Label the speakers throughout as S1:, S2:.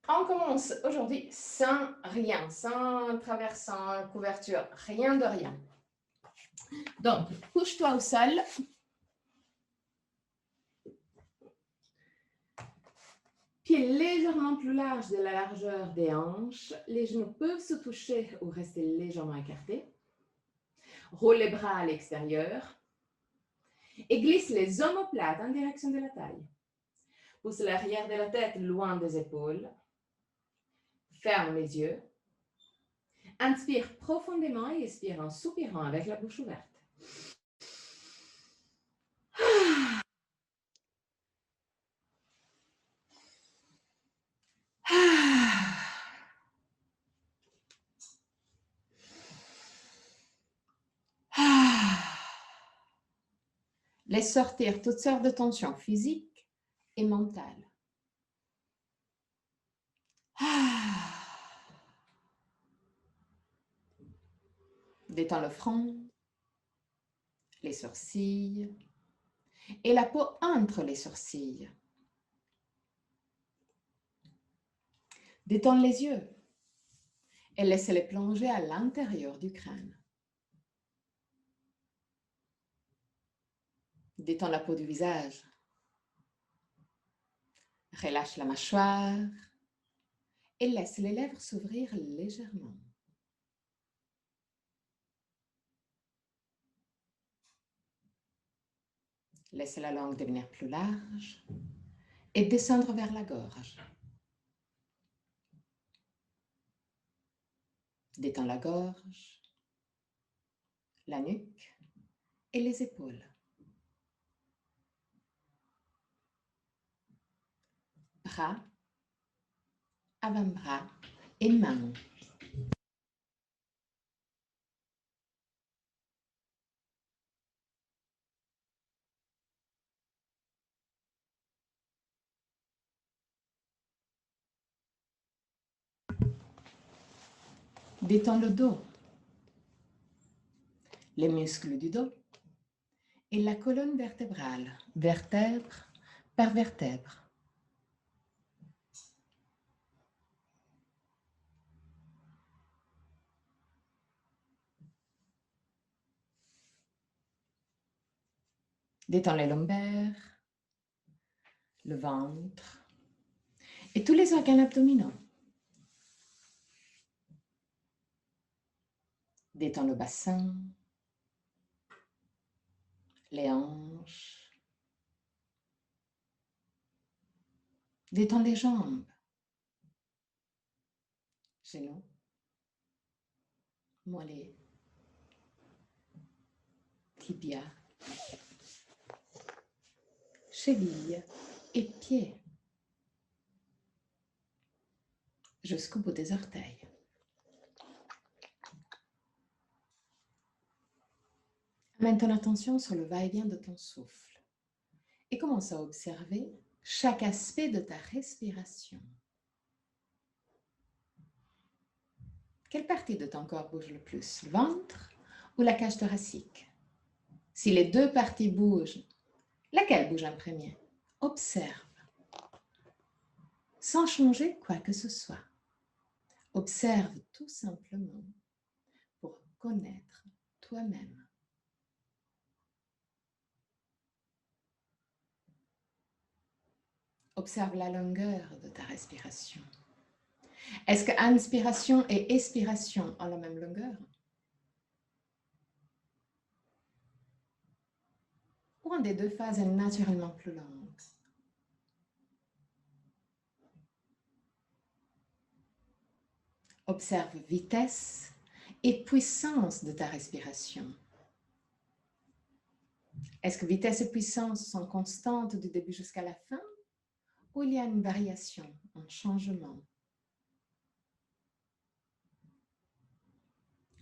S1: On commence aujourd'hui sans rien, sans traversant, couverture, rien de rien. Donc, couche-toi au sol. Pieds légèrement plus larges de la largeur des hanches. Les genoux peuvent se toucher ou rester légèrement écartés. Roule les bras à l'extérieur. Et glisse les omoplates en direction de la taille. Pousse l'arrière de la tête loin des épaules. Ferme les yeux. Inspire profondément et expire en soupirant avec la bouche ouverte. Laisse sortir toutes sortes de tensions physiques et mentales. Détends le front, les sourcils et la peau entre les sourcils. Détends les yeux et laisse-les plonger à l'intérieur du crâne. Détends la peau du visage. Relâche la mâchoire et laisse les lèvres s'ouvrir légèrement. Laisse la langue devenir plus large et descendre vers la gorge. Détends la gorge, la nuque et les épaules. Bras, avant-bras et mains. Détends le dos, les muscles du dos et la colonne vertébrale, vertèbre par vertèbre. Détends les lombaires, le ventre et tous les organes abdominaux. Détends le bassin, les hanches. Détends les jambes, genoux, mollets, tibias, chevilles et pieds, jusqu'au bout des orteils. Amène ton attention sur le va-et-vient de ton souffle et commence à observer chaque aspect de ta respiration. Quelle partie de ton corps bouge le plus, le ventre ou la cage thoracique? Si les deux parties bougent, laquelle bouge en premier? Observe, sans changer quoi que ce soit. Observe tout simplement pour connaître toi-même. Observe la longueur de ta respiration. Est-ce que inspiration et expiration ont la même longueur? Ou une des deux phases est naturellement plus longue? Observe vitesse et puissance de ta respiration. Est-ce que vitesse et puissance sont constantes du début jusqu'à la fin? Ou il y a une variation, un changement?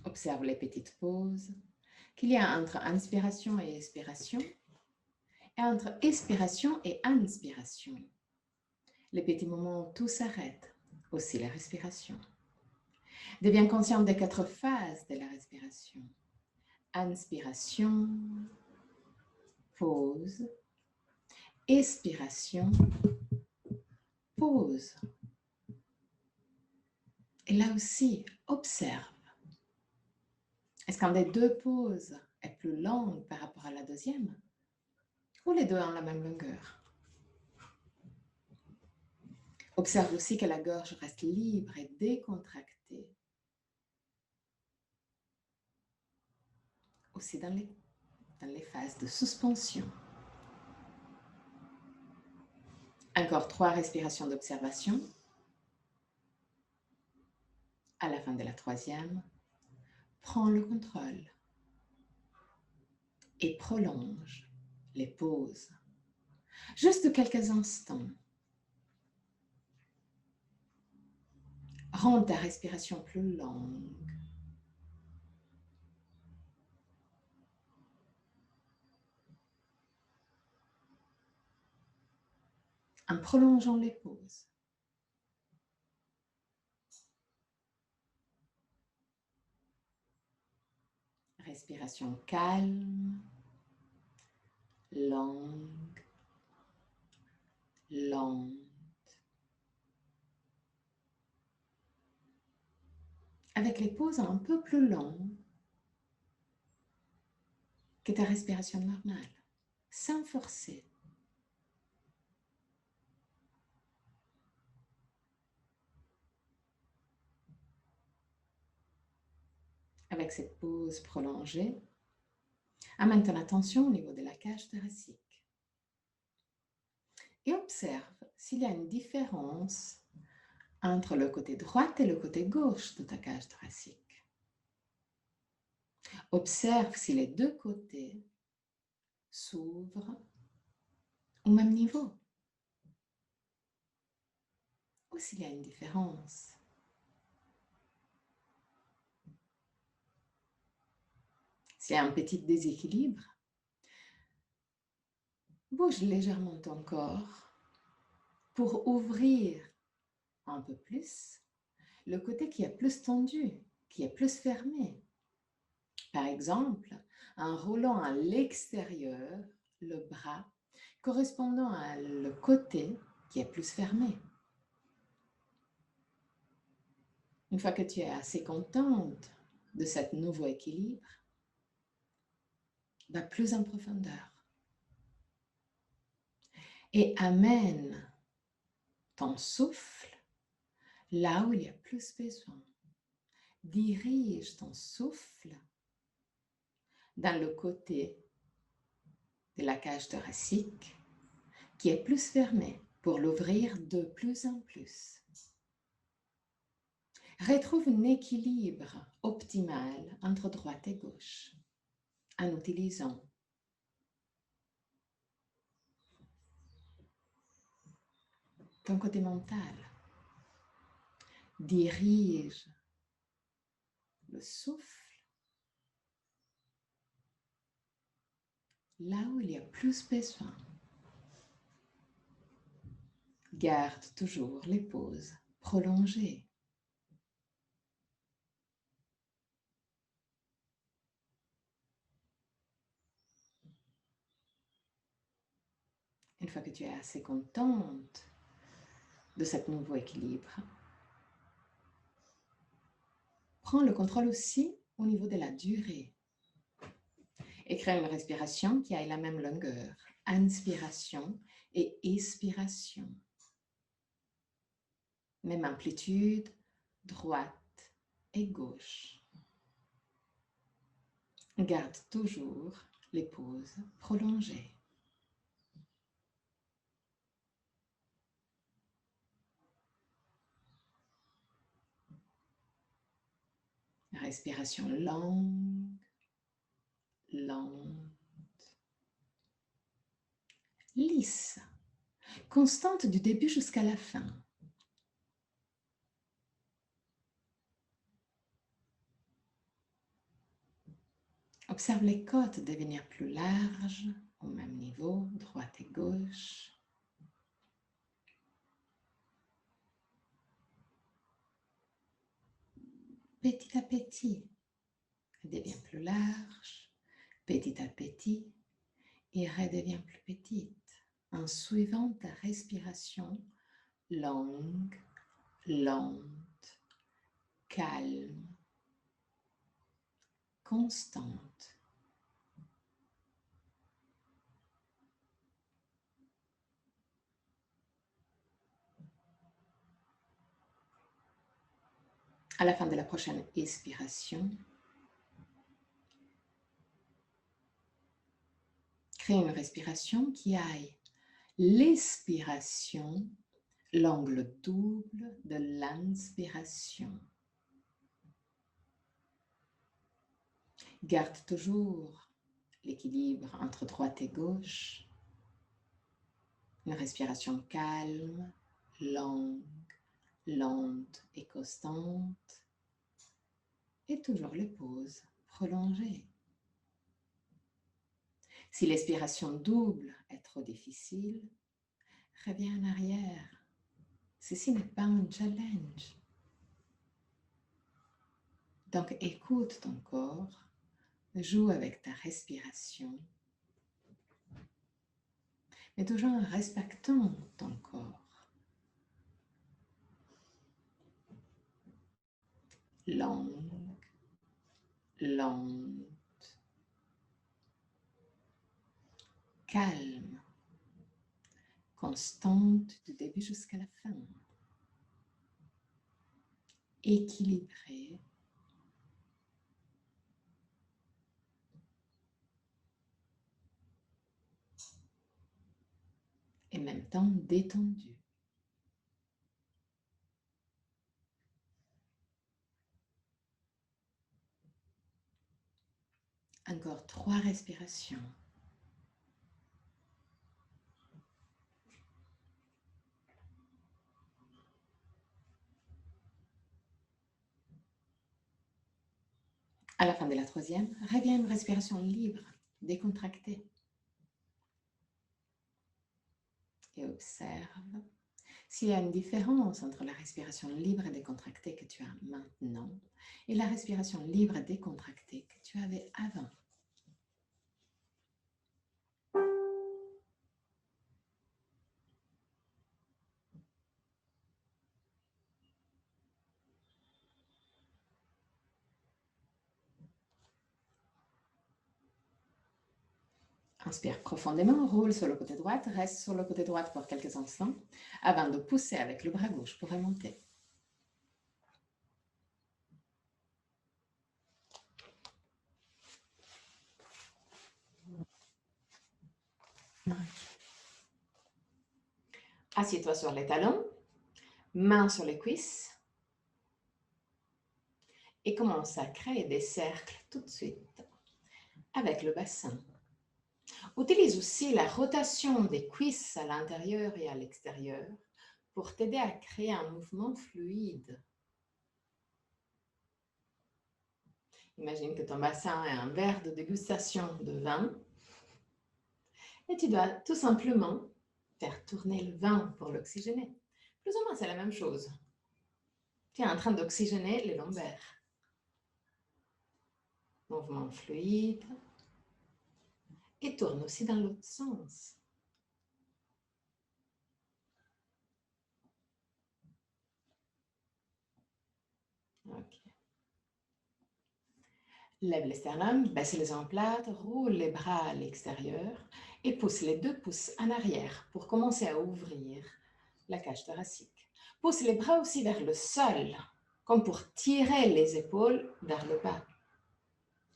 S1: Observe les petites pauses qu'il y a entre inspiration et expiration, et entre expiration et inspiration. Les petits moments où tout s'arrête, aussi la respiration. Deviens consciente des 4 phases de la respiration. Inspiration, pause, expiration, pause. Et là aussi, observe. Est-ce qu'un des deux pauses est plus longue par rapport à la deuxième? Ou les deux ont la même longueur? Observe aussi que la gorge reste libre et décontractée. Aussi dans les phases de suspension. Encore 3 respirations d'observation. À la fin de la troisième, prends le contrôle et prolonge les pauses. Juste quelques instants. Rends ta respiration plus longue. En prolongeant les pauses. Respiration calme, longue, lente. Avec les pauses un peu plus longues que ta respiration normale, sans forcer. Avec cette pause prolongée, amène ton attention au niveau de la cage thoracique et observe s'il y a une différence entre le côté droit et le côté gauche de ta cage thoracique. Observe si les deux côtés s'ouvrent au même niveau ou s'il y a une différence. S'il y a un petit déséquilibre, bouge légèrement ton corps pour ouvrir un peu plus le côté qui est plus tendu, qui est plus fermé. Par exemple, en roulant à l'extérieur le bras correspondant à le côté qui est plus fermé. Une fois que tu es assez contente de cet nouveau équilibre, va plus en profondeur et amène ton souffle là où il y a plus besoin. Dirige ton souffle dans le côté de la cage thoracique qui est plus fermé pour l'ouvrir de plus en plus. Retrouve un équilibre optimal entre droite et gauche en utilisant ton côté mental. Dirige le souffle là où il y a plus besoin. Garde toujours les pauses prolongées. Une fois que tu es assez contente de ce nouveau équilibre, prends le contrôle aussi au niveau de la durée et crée une respiration qui ait la même longueur, inspiration et expiration. Même amplitude, droite et gauche. Garde toujours les pauses prolongées. Respiration longue, lente, lisse, constante du début jusqu'à la fin. Observe les côtes devenir plus larges, au même niveau, droite et gauche. Petit à petit, elle devient plus large. Petit à petit, et redevient plus petite en suivant ta respiration longue, lente calme, constante. À la fin de la prochaine expiration, crée une respiration qui aille l'expiration, l'angle double de l'inspiration. Garde toujours l'équilibre entre droite et gauche. Une respiration calme, longue, lente et constante. Et toujours les pauses prolongées. Si l'expiration double est trop difficile, reviens en arrière. Ceci n'est pas un challenge. Donc écoute ton corps, joue avec ta respiration, mais toujours en respectant ton corps. Longue, lente, calme, constante du début jusqu'à la fin. Équilibrée. Et en même temps détendue. Encore 3 respirations. À la fin de la 3e, reviens à une respiration libre, décontractée. Et observe s'il y a une différence entre la respiration libre et décontractée que tu as maintenant et la respiration libre et décontractée que tu avais avant. Inspire profondément, roule sur le côté droit, reste sur le côté droit pour quelques instants avant de pousser avec le bras gauche pour remonter. Assieds-toi sur les talons, mains sur les cuisses et commence à créer des cercles tout de suite avec le bassin. Utilise aussi la rotation des cuisses à l'intérieur et à l'extérieur pour t'aider à créer un mouvement fluide. Imagine que ton bassin est un verre de dégustation de vin et tu dois tout simplement faire tourner le vin pour l'oxygéner. Plus ou moins, c'est la même chose. Tu es en train d'oxygéner les lombaires. Mouvement fluide. Et tourne aussi dans l'autre sens. Ok. Lève les sternums, baisse les omoplates, roule les bras à l'extérieur et pousse les 2 pouces en arrière pour commencer à ouvrir la cage thoracique. Pousse les bras aussi vers le sol, comme pour tirer les épaules vers le bas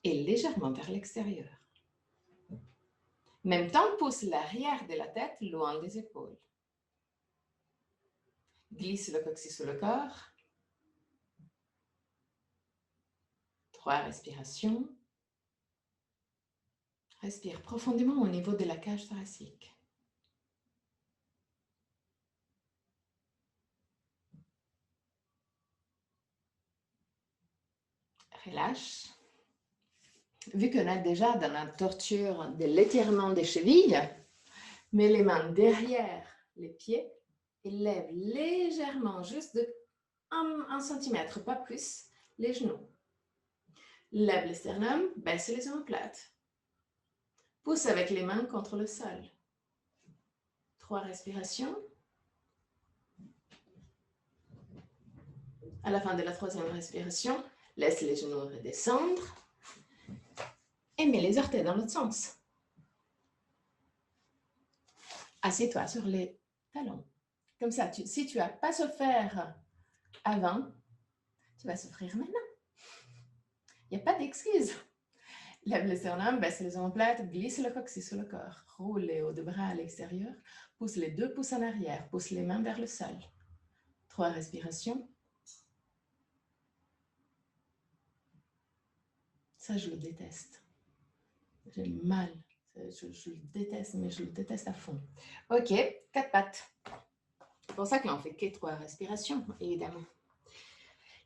S1: et légèrement vers l'extérieur. En même temps, pousse l'arrière de la tête loin des épaules. Glisse le coccyx sous le corps. 3 respirations. Respire profondément au niveau de la cage thoracique. Relâche. Vu qu'on est déjà dans la torture de l'étirement des chevilles, mets les mains derrière les pieds et lève légèrement, juste de 1 cm, pas plus, les genoux. Lève les sternums, baisse les omoplates. Pousse avec les mains contre le sol. 3 respirations. À la fin de la troisième respiration, laisse les genoux redescendre et mets les orteils dans l'autre sens. Assieds-toi sur les talons. Comme ça, si tu n'as pas souffert avant, tu vas souffrir maintenant. Il n'y a pas d'excuse. Lève le sternum, baisse les omoplates, glisse le coccyx sur le corps. Roule les hauts de bras à l'extérieur. Pousse les 2 pouces en arrière. Pousse les mains vers le sol. 3 respirations. Ça, je le déteste. J'ai mal. Je le déteste, mais je le déteste à fond. OK, 4 pattes. C'est pour ça qu'on fait que 3 respirations, évidemment.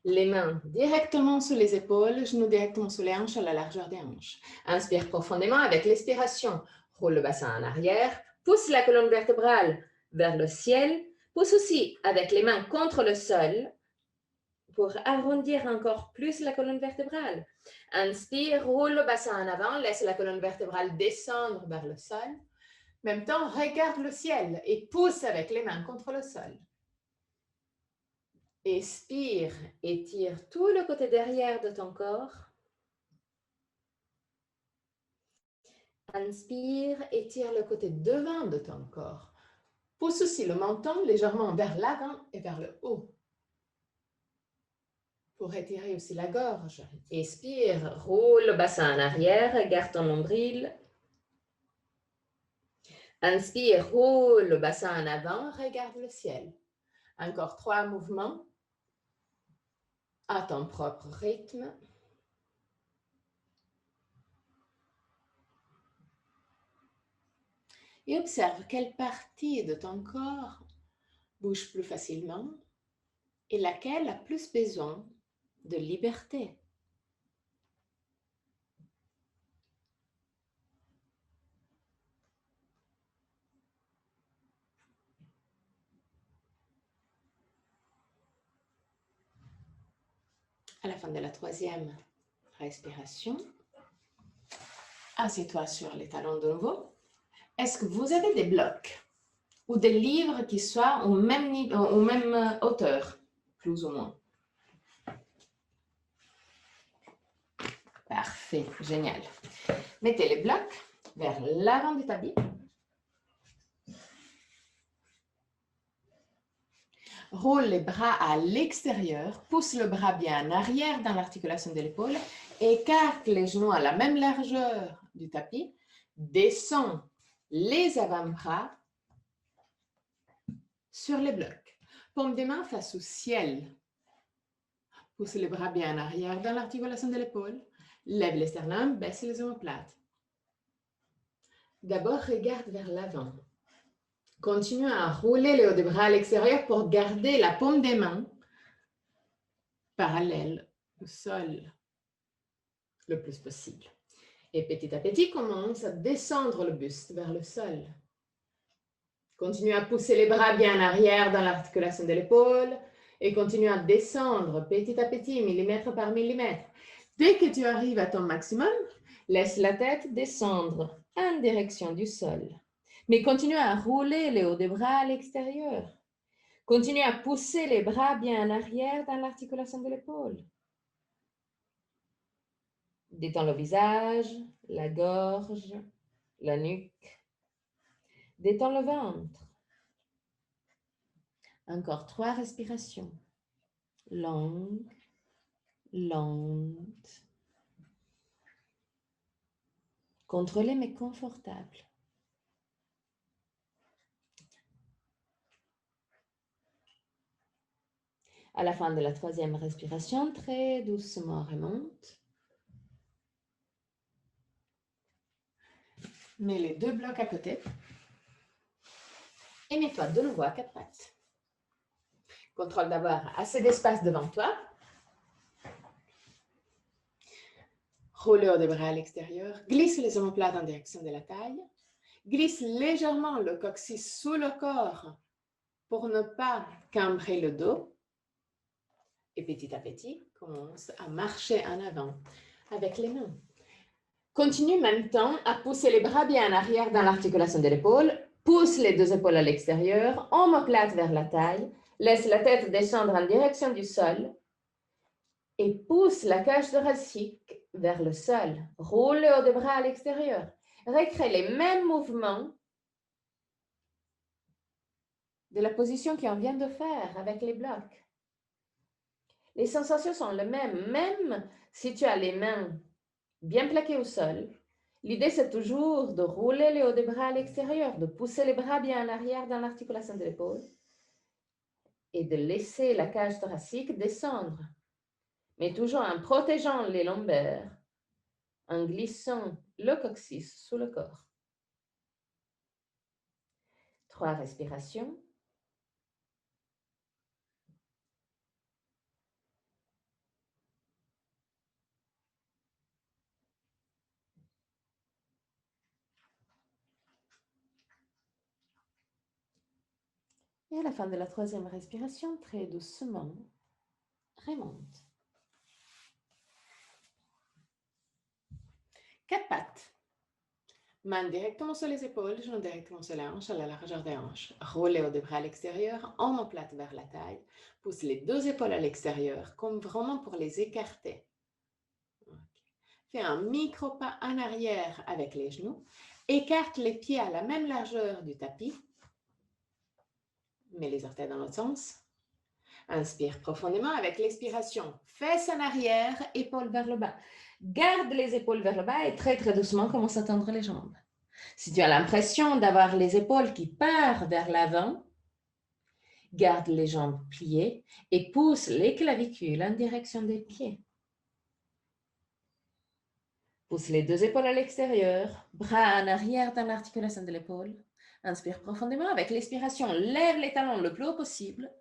S1: Les mains directement sous les épaules, genoux directement sous les hanches à la largeur des hanches. Inspire profondément avec l'expiration. Roule le bassin en arrière. Pousse la colonne vertébrale vers le ciel. Pousse aussi avec les mains contre le sol pour arrondir encore plus la colonne vertébrale. Inspire, roule le bassin en avant. Laisse la colonne vertébrale descendre vers le sol. En même temps, regarde le ciel et pousse avec les mains contre le sol. Expire, étire tout le côté derrière de ton corps. Inspire, étire le côté devant de ton corps. Pousse aussi le menton légèrement vers l'avant et vers le haut. Pour étirer aussi la gorge. Expire, roule le bassin en arrière, garde ton nombril. Inspire, roule le bassin en avant, regarde le ciel. Encore 3 mouvements à ton propre rythme. Et observe quelle partie de ton corps bouge plus facilement et laquelle a plus besoin de liberté. À la fin de la troisième respiration, assieds-toi sur les talons de nouveau. Est-ce que vous avez des blocs ou des livres qui soient au même hauteur, plus ou moins? Parfait, génial. Mettez les blocs vers l'avant du tapis. Roule les bras à l'extérieur, pousse le bras bien en arrière dans l'articulation de l'épaule, écarte les genoux à la même largeur du tapis, descend les avant-bras sur les blocs. Paume des mains face au ciel. Pousse les bras bien en arrière dans l'articulation de l'épaule, lève les sternums, baisse les omoplates. D'abord, regarde vers l'avant. Continue à rouler les hauts des bras à l'extérieur pour garder la paume des mains parallèle au sol le plus possible. Et petit à petit, commence à descendre le buste vers le sol. Continue à pousser les bras bien en arrière dans l'articulation de l'épaule et continue à descendre petit à petit, millimètre par millimètre. Dès que tu arrives à ton maximum, laisse la tête descendre en direction du sol. Mais continue à rouler les hauts des bras à l'extérieur. Continue à pousser les bras bien en arrière dans l'articulation de l'épaule. Détends le visage, la gorge, la nuque. Détends le ventre. Encore 3 respirations. Longues, lentes. Contrôlées mais confortables. À la fin de la troisième respiration, très doucement remonte. Mets les 2 blocs à côté. Et mets-toi de nouveau à 4 pattes. Contrôle d'avoir assez d'espace devant toi. Roule le haut des bras à l'extérieur. Glisse les omoplates en direction de la taille. Glisse légèrement le coccyx sous le corps pour ne pas cambrer le dos. Et petit à petit, commence à marcher en avant avec les mains. Continue en même temps à pousser les bras bien en arrière dans l'articulation de l'épaule. Pousse les 2 épaules à l'extérieur, omoplate vers la taille. Laisse la tête descendre en direction du sol. et pousse la cage thoracique vers le sol. Roule le haut des bras à l'extérieur. Recrée les mêmes mouvements de la position qu'on vient de faire avec les blocs. Les sensations sont les mêmes, même si tu as les mains bien plaquées au sol. L'idée, c'est toujours de rouler le haut des bras à l'extérieur, de pousser les bras bien en arrière dans l'articulation de l'épaule et de laisser la cage thoracique descendre, mais toujours en protégeant les lombaires, en glissant le coccyx sous le corps. 3 respirations. Et à la fin de la 3e respiration, très doucement, remonte. 4 pattes. Main directement sur les épaules, genoux directement sur les hanches, à la largeur des hanches. Roule les hauts des bras à l'extérieur, omoplate vers la taille. Pousse les 2 épaules à l'extérieur, comme vraiment pour les écarter. Okay. Fais un micro pas en arrière avec les genoux. Écarte les pieds à la même largeur du tapis. Mets les orteils dans l'autre sens. Inspire profondément avec l'expiration. Fesses en arrière, épaules vers le bas. Garde les épaules vers le bas et très très doucement commence à tendre les jambes. Si tu as l'impression d'avoir les épaules qui partent vers l'avant, garde les jambes pliées et pousse les clavicules en direction des pieds. Pousse les 2 épaules à l'extérieur, bras en arrière dans l'articulation de l'épaule. Inspire profondément avec l'expiration. Lève les talons le plus haut possible.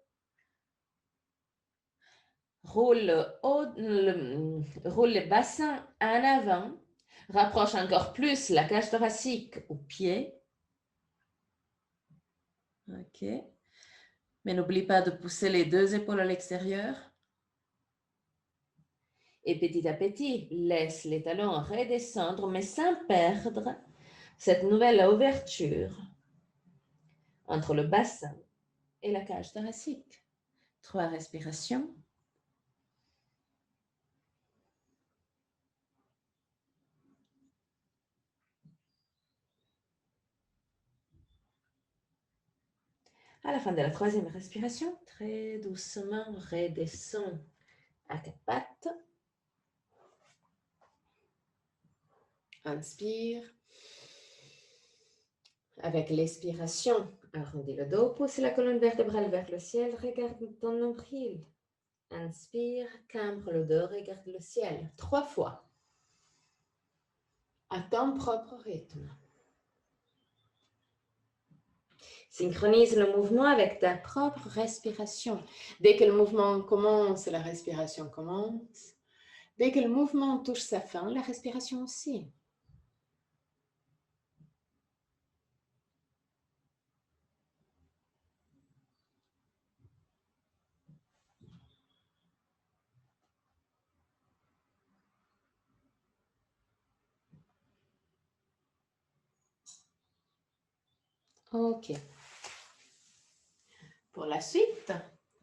S1: Roule le bassin en avant. Rapproche encore plus la cage thoracique au pied. OK. Mais n'oublie pas de pousser les 2 épaules à l'extérieur. Et petit à petit, laisse les talons redescendre, mais sans perdre cette nouvelle ouverture entre le bassin et la cage thoracique. 3 respirations. À la fin de la 3e respiration, très doucement, redescends à 4 pattes. Inspire. Avec l'expiration, arrondis le dos, pousse la colonne vertébrale vers le ciel, regarde ton nombril. Inspire, cambre le dos, regarde le ciel. 3 fois. À ton propre rythme. Synchronise le mouvement avec ta propre respiration. Dès que le mouvement commence, la respiration commence. Dès que le mouvement touche sa fin, la respiration aussi. OK. Pour la suite,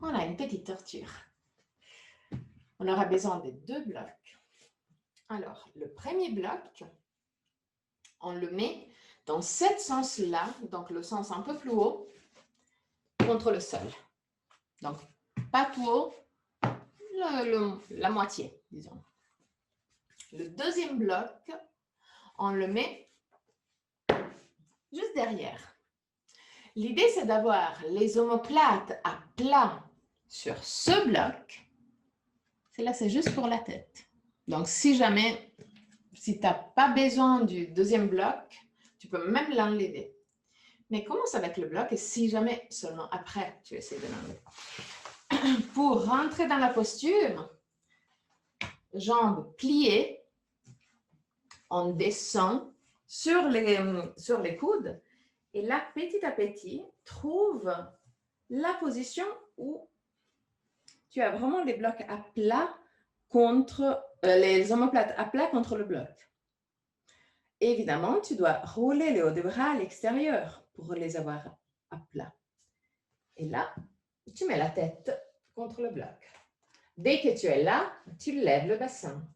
S1: on a une petite torture. On aura besoin de 2 blocs. Alors, le premier bloc, on le met dans ce sens-là, donc le sens un peu plus haut, contre le sol. Donc, pas tout haut, la moitié, disons. Le deuxième bloc, on le met juste derrière. L'idée, c'est d'avoir les omoplates à plat sur ce bloc. Là, c'est juste pour la tête. Donc, si tu n'as pas besoin du deuxième bloc, tu peux même l'enlever. Mais commence avec le bloc et si jamais, seulement après, tu essaies de l'enlever. Pour rentrer dans la posture, jambes pliées, on descend sur les coudes et là, petit à petit, trouve la position où tu as vraiment les blocs à plat contre les omoplates à plat contre le bloc. Évidemment, tu dois rouler les hauts des bras à l'extérieur pour les avoir à plat. Et là, tu mets la tête contre le bloc. Dès que tu es là, tu lèves le bassin.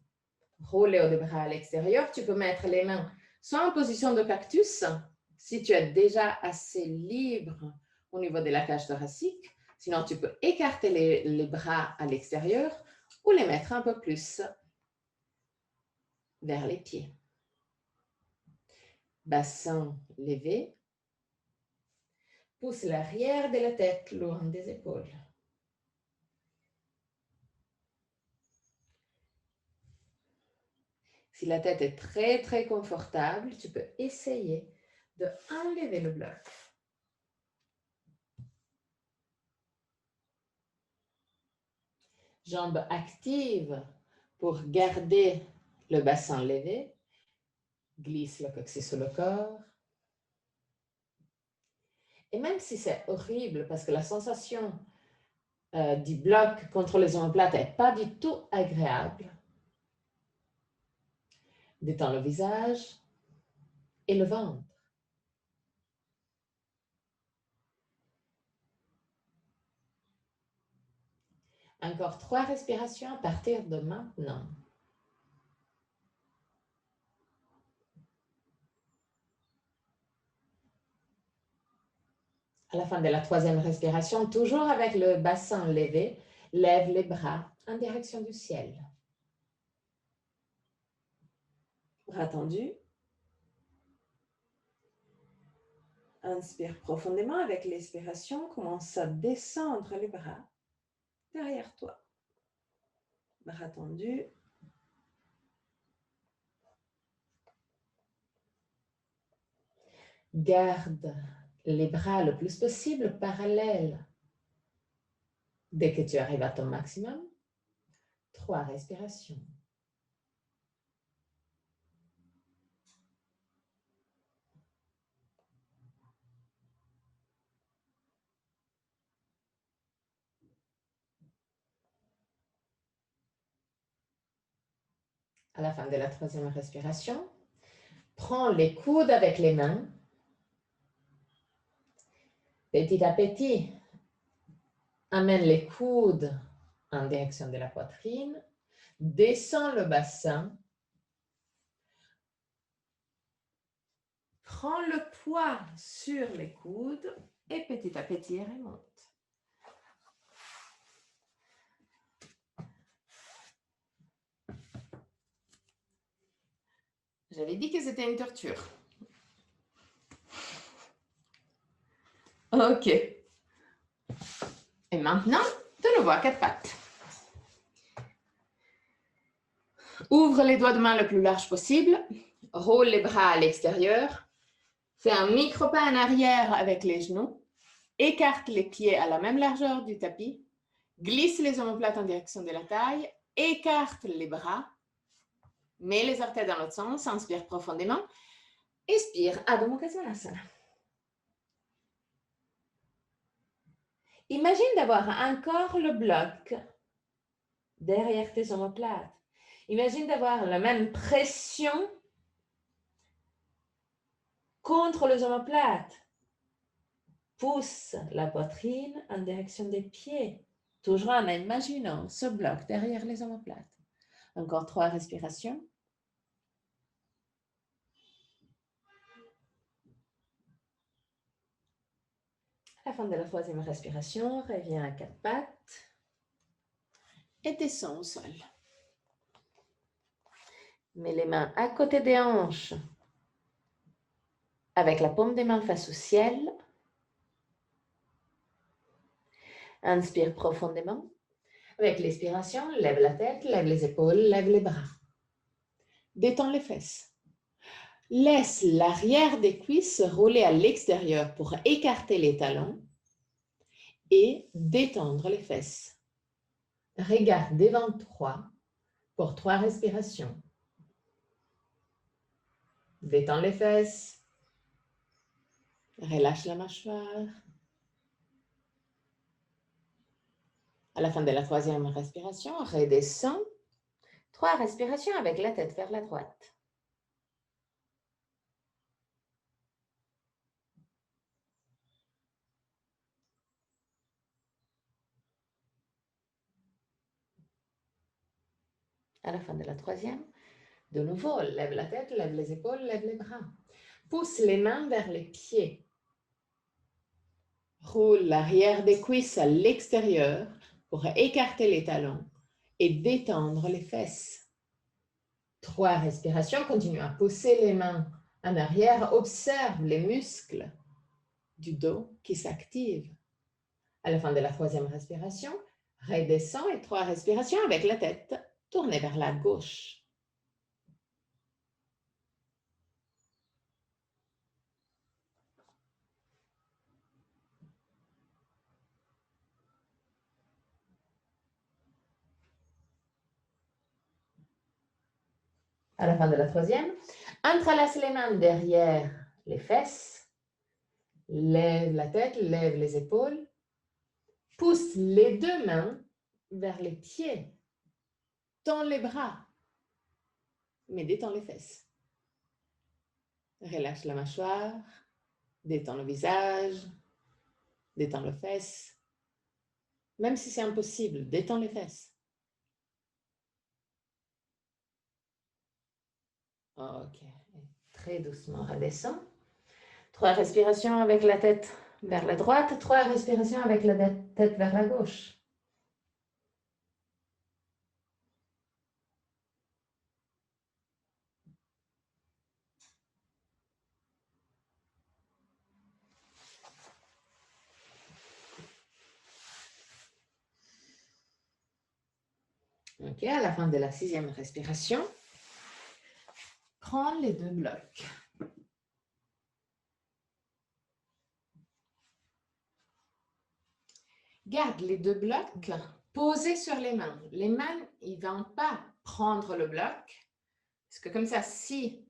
S1: Roule les hauts des bras à l'extérieur. Tu peux mettre les mains soit en position de cactus, si tu es déjà assez libre au niveau de la cage thoracique. Sinon, tu peux écarter les bras à l'extérieur ou les mettre un peu plus vers les pieds. Bassin levé. Pousse l'arrière de la tête loin des épaules. Si la tête est très, très confortable, tu peux essayer de enlever le bloc. Jambes actives pour garder le bassin levé. Glisse le coccyx sur le corps. Et même si c'est horrible parce que la sensation du bloc contre les omoplates n'est pas du tout agréable, détends le visage et le ventre. Encore 3 respirations à partir de maintenant. À la fin de la 3e respiration, toujours avec le bassin levé, lève les bras en direction du ciel. Bras tendus. Inspire profondément avec l'expiration. Commence à descendre les bras derrière toi. Bras tendus. Garde les bras le plus possible parallèles. Dès que tu arrives à ton maximum, 3 respirations. À la fin de la 3e respiration, prends les coudes avec les mains. Petit à petit, amène les coudes en direction de la poitrine. Descends le bassin. Prends le poids sur les coudes et petit à petit remonte. J'avais dit que c'était une torture. Ok. Et maintenant, de nouveau à 4 pattes. Ouvre les doigts de main le plus large possible. Roule les bras à l'extérieur. Fais un micro-pas en arrière avec les genoux. Écarte les pieds à la même largeur du tapis. Glisse les omoplates en direction de la taille. Écarte les bras. Mets les orteils dans l'autre sens. Inspire profondément. Expire. Adho Mukha Svanasana. Imagine d'avoir encore le bloc derrière tes omoplates. Imagine d'avoir la même pression contre les omoplates. Pousse la poitrine en direction des pieds. Toujours en imaginant ce bloc derrière les omoplates. Encore 3 respirations. À la fin de la 3e respiration, reviens à 4 pattes et descends au sol. Mets les mains à côté des hanches avec la paume des mains face au ciel. Inspire profondément. Avec l'expiration, lève la tête, lève les épaules, lève les bras. Détends les fesses. Laisse l'arrière des cuisses rouler à l'extérieur pour écarter les talons et détendre les fesses. Regarde devant toi pour 3 respirations. Détends les fesses. Relâche la mâchoire. À la fin de la 3e respiration, redescends. 3 respirations avec la tête vers la droite. À la fin de la troisième, de nouveau, lève la tête, lève les épaules, lève les bras. Pousse les mains vers les pieds. Roule l'arrière des cuisses à l'extérieur pour écarter les talons et détendre les fesses. 3 respirations. Continue à pousser les mains en arrière. Observe les muscles du dos qui s'activent. À la fin de la troisième respiration, redescends et 3 respirations avec la tête tournée vers la gauche. À la fin de la troisième, entrelace les mains derrière les fesses, lève la tête, lève les épaules, pousse les 2 mains vers les pieds, tends les bras, mais détends les fesses. Relâche la mâchoire, détends le visage, détends les fesses. Même si c'est impossible, détends les fesses. Ok. Très doucement, redescends. 3 respirations avec la tête vers la droite, 3 respirations avec la tête vers la gauche. Ok, à la fin de la 6e respiration, prends les 2 blocs. Garde les 2 blocs posés sur les mains. Les mains, ils ne vont pas prendre le bloc. Parce que comme ça, si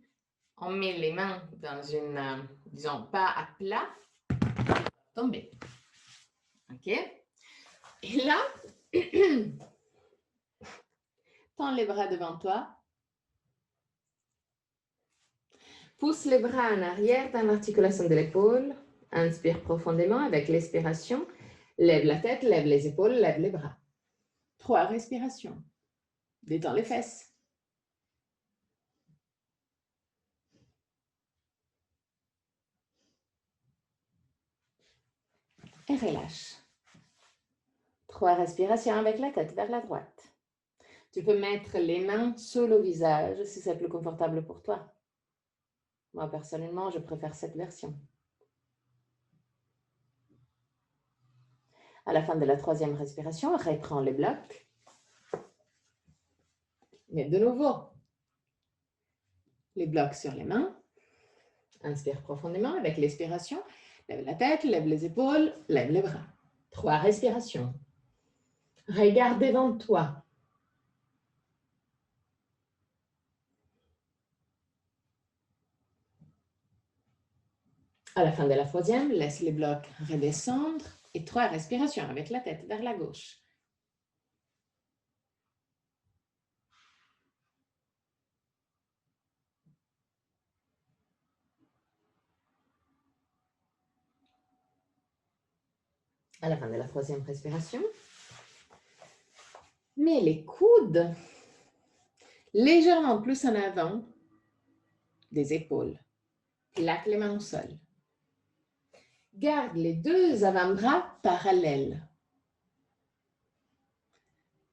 S1: on met les mains dans une, disons, pas à plat, tomber. OK? Et là, tends les bras devant toi. Pousse les bras en arrière dans l'articulation de l'épaule. Inspire profondément avec l'expiration. Lève la tête, lève les épaules, lève les bras. 3 respirations. Détends les fesses. Et relâche. 3 respirations avec la tête vers la droite. Tu peux mettre les mains sur le visage si c'est plus confortable pour toi. Moi, personnellement, je préfère cette version. À la fin de la 3e respiration, reprends les blocs. Mais de nouveau, les blocs sur les mains. Inspire profondément avec l'expiration. Lève la tête, lève les épaules, lève les bras. 3 respirations. Regarde devant toi. À la fin de la 3e, laisse les blocs redescendre et 3 respirations avec la tête vers la gauche. À la fin de la 3e respiration, mets les coudes légèrement plus en avant des épaules. Plaque les mains au sol. Garde les 2 avant-bras parallèles.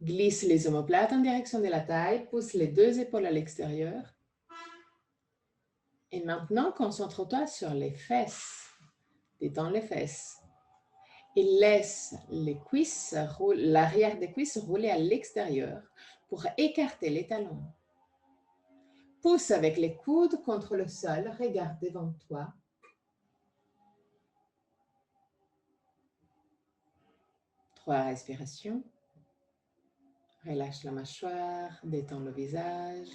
S1: Glisse les omoplates en direction de la taille, pousse les 2 épaules à l'extérieur. Et maintenant, concentre-toi sur les fesses. Détends les fesses. Et laisse les cuisses, l'arrière des cuisses rouler à l'extérieur pour écarter les talons. Pousse avec les coudes contre le sol, regarde devant toi. Trois respirations. Relâche la mâchoire, détends le visage.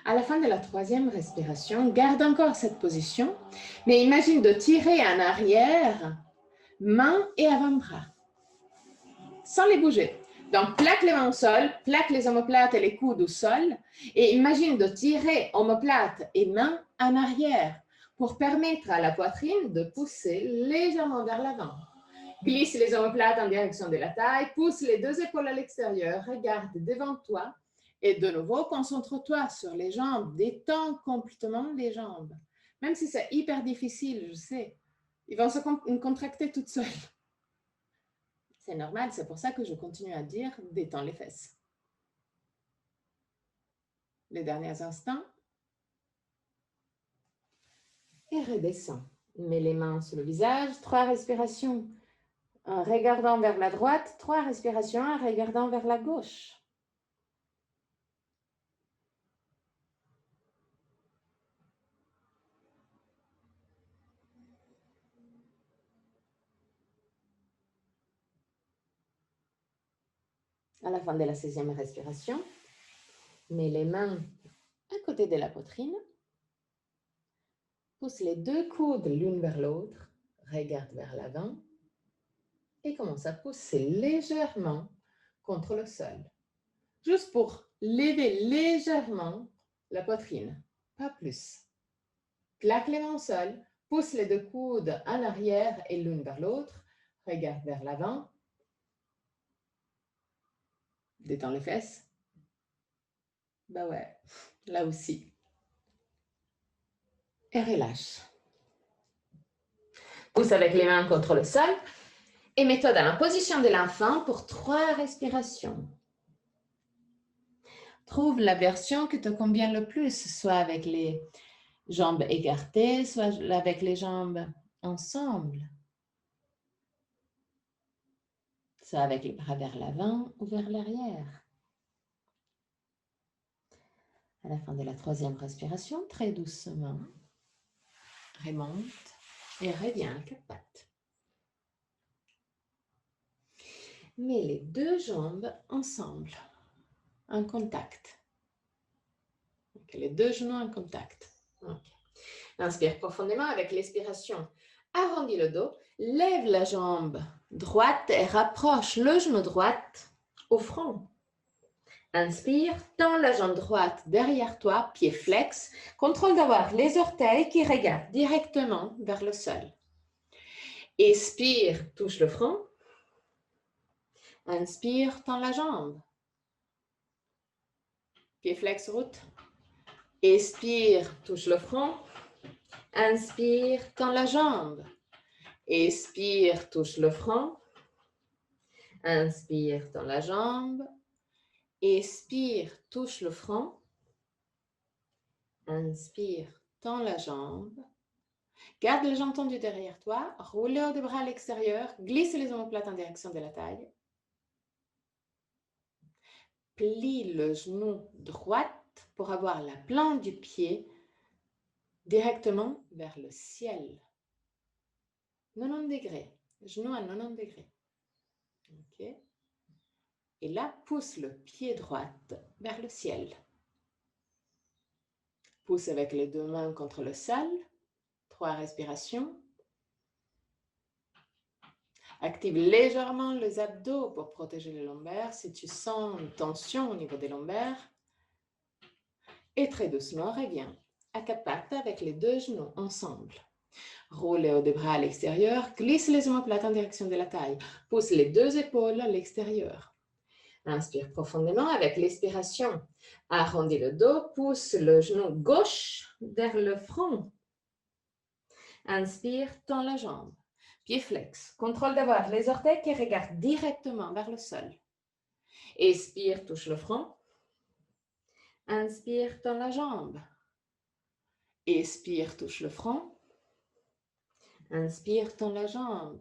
S1: À la fin de la 3e respiration, garde encore cette position, mais imagine de tirer en arrière, mains et avant-bras, sans les bouger. Donc, plaque les mains au sol, plaque les omoplates et les coudes au sol, et imagine de tirer omoplates et mains en arrière pour permettre à la poitrine de pousser légèrement vers l'avant. Glisse les omoplates en direction de la taille, pousse les deux épaules à l'extérieur, regarde devant toi et de nouveau concentre-toi sur les jambes, détends complètement les jambes. Même si c'est hyper difficile, je sais, ils vont se contracter toutes seules. C'est normal, c'est pour ça que je continue à dire détends les fesses. Les derniers instants. Et redescends. Mets les mains sur le visage, 3 respirations. En regardant vers la droite, 3 respirations en regardant vers la gauche. À la fin de la 6e respiration, mets les mains à côté de la poitrine. Pousse les 2 coudes l'une vers l'autre. Regarde vers l'avant. Et commence à pousser légèrement contre le sol. Juste pour lever légèrement la poitrine, pas plus. Claque les mains au sol, pousse les 2 coudes en arrière et l'une vers l'autre. Regarde vers l'avant. Détends les fesses. Bah ouais, là aussi. Et relâche. Pousse avec les mains contre le sol et mets-toi dans la position de l'enfant pour 3 respirations. Trouve la version qui te convient le plus, soit avec les jambes écartées, soit avec les jambes ensemble. Soit avec les bras vers l'avant ou vers l'arrière. À la fin de la 3e respiration, très doucement, remonte et reviens à 4 pattes. Mets les 2 jambes ensemble, en contact. Okay, les 2 genoux en contact. Okay. Inspire profondément avec l'expiration. Arrondis le dos, lève la jambe droite et rapproche le genou droit au front. Inspire, tends la jambe droite derrière toi, pied flex. Contrôle d'avoir les orteils qui regardent directement vers le sol. Expire, touche le front. Inspire, tends la jambe. Pied flex, route. Expire, touche le front. Inspire, tends la jambe. Expire, touche le front. Inspire, tends la jambe. Expire, touche le front. Inspire, tends la jambe. Garde les jambes tendues derrière toi. Roule les hauts des bras à l'extérieur. Glisse les omoplates en direction de la taille. Plie le genou droit pour avoir la plante du pied directement vers le ciel. 90 degrés. Genou à 90 degrés. OK. Et là, pousse le pied droit vers le ciel. Pousse avec les 2 mains contre le sol. 3 respirations. Active légèrement les abdos pour protéger les lombaires si tu sens une tension au niveau des lombaires. Et très doucement, reviens à 4 pattes avec les 2 genoux ensemble. Roule les hauts des bras à l'extérieur. Glisse les omoplates en direction de la taille. Pousse les 2 épaules à l'extérieur. Inspire profondément avec l'expiration. Arrondis le dos, pousse le genou gauche vers le front. Inspire, tends la jambe. Pied flex. Contrôle d'avoir les orteils qui regardent directement vers le sol. Expire, touche le front. Inspire, tends la jambe. Expire, touche le front. Inspire, tends la jambe.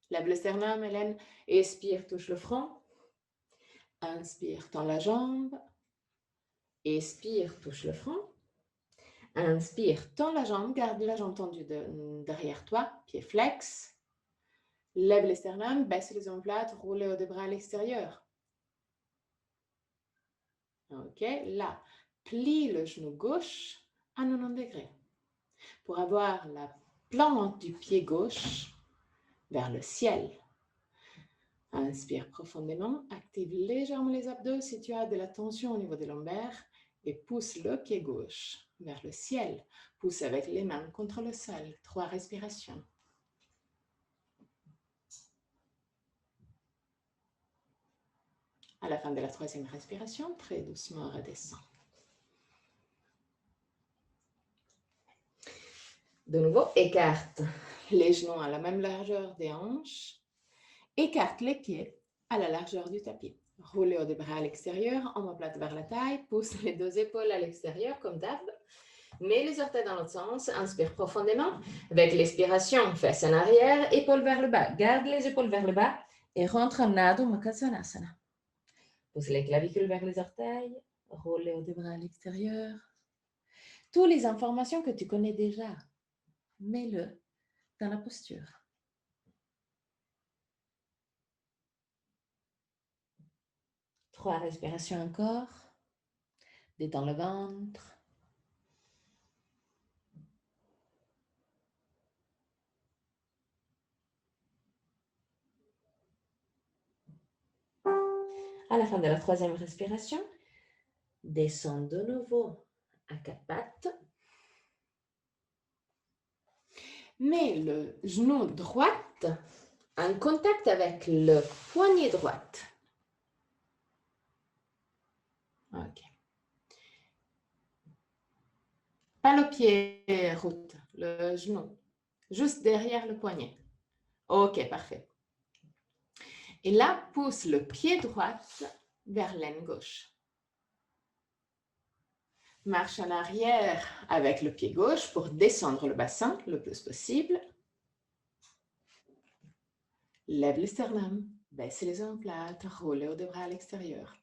S1: Lève le sternum, Hélène. Expire, touche le front. Inspire, tends la jambe. Expire, touche le front. Inspire, tends la jambe, garde la jambe tendue derrière toi, pied flex. Lève le sternum, baisse les omoplates, roule les hauts des bras à l'extérieur. OK, là, plie le genou gauche à 90 degrés pour avoir la plante du pied gauche vers le ciel. Inspire profondément, active légèrement les abdos si tu as de la tension au niveau des lombaires et pousse le pied gauche vers le ciel. Pousse avec les mains contre le sol. 3 respirations. À la fin de la troisième respiration, très doucement, redescends. De nouveau, écarte les genoux à la même largeur des hanches. Écarte les pieds à la largeur du tapis. Roule les hauts des bras à l'extérieur, omoplate vers la taille, pousse les deux épaules à l'extérieur comme d'hab. Mets les orteils dans l'autre sens, inspire profondément. Avec l'expiration, fesses en arrière, épaules vers le bas. Garde les épaules vers le bas et rentre en Adho Mukha Svanasana. Pousse les clavicules vers les orteils, roule les hauts des bras à l'extérieur. Toutes les informations que tu connais déjà, mets-le dans la posture. Trois respirations encore. Détends le ventre. À la fin de la troisième respiration, descends de nouveau à quatre pattes. Mets le genou droit en contact avec le poignet droite. Ok. Pas le pied route, le genou. Juste derrière le poignet. Ok, parfait. Et là, pousse le pied droit vers l'aine gauche. Marche en arrière avec le pied gauche pour descendre le bassin le plus possible. Lève le sternum, baisse les omoplates, roule les hauts des bras à l'extérieur.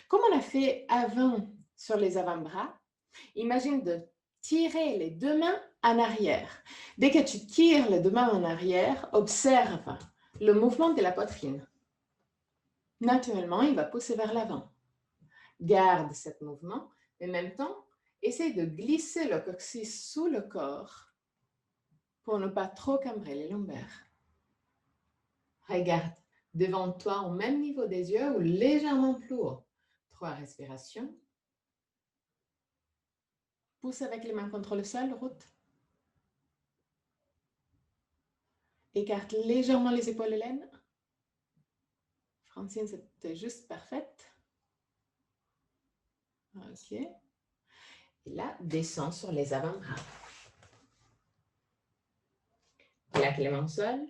S1: Comme on a fait avant sur les avant-bras, imagine de tirer les deux mains en arrière. Dès que tu tires les deux mains en arrière, observe le mouvement de la poitrine. Naturellement, il va pousser vers l'avant. Garde ce mouvement, mais en même temps, essaye de glisser le coccyx sous le corps pour ne pas trop cambrer les lombaires. Regarde devant toi au même niveau des yeux ou légèrement plus haut. 3 respirations. Pousse avec les mains contre le sol, route. Écarte légèrement les épaules, Hélène. Francine, c'était juste parfaite. Ok. Et là, descends sur les avant-bras. Plaque les mains au sol.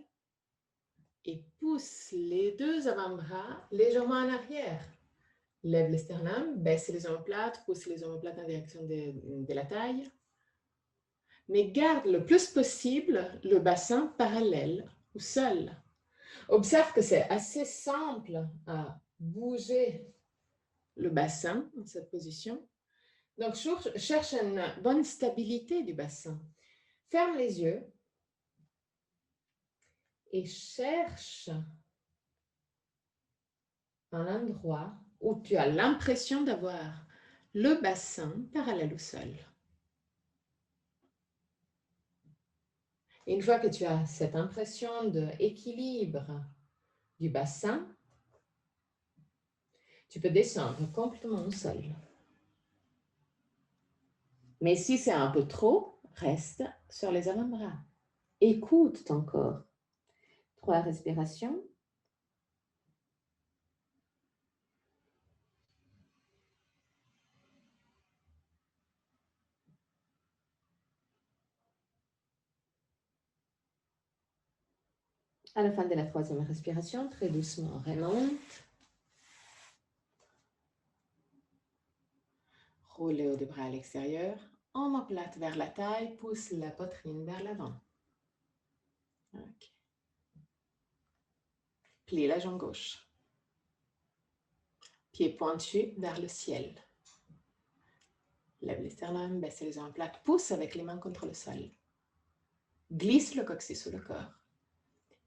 S1: Et pousse les deux avant-bras légèrement en arrière. Lève le sternum, baisse les omoplates, pousse les omoplates en direction de la taille. Mais garde le plus possible le bassin parallèle au sol. Observe que c'est assez simple à bouger le bassin dans cette position. Donc, cherche une bonne stabilité du bassin. Ferme les yeux et cherche un endroit où tu as l'impression d'avoir le bassin parallèle au sol. Et une fois que tu as cette impression d'équilibre du bassin, tu peux descendre complètement au sol. Mais si c'est un peu trop, reste sur les avant-bras. Écoute ton corps. 3 respirations. À la fin de la troisième respiration, très doucement, remonte. Roule les hauts des bras à l'extérieur. Omoplate vers la taille, pousse la poitrine vers l'avant. Okay. Plie la jambe gauche. Pied pointu vers le ciel. Lève les sternums, baisse les omoplates, pousse avec les mains contre le sol. Glisse le coccyx sous le corps.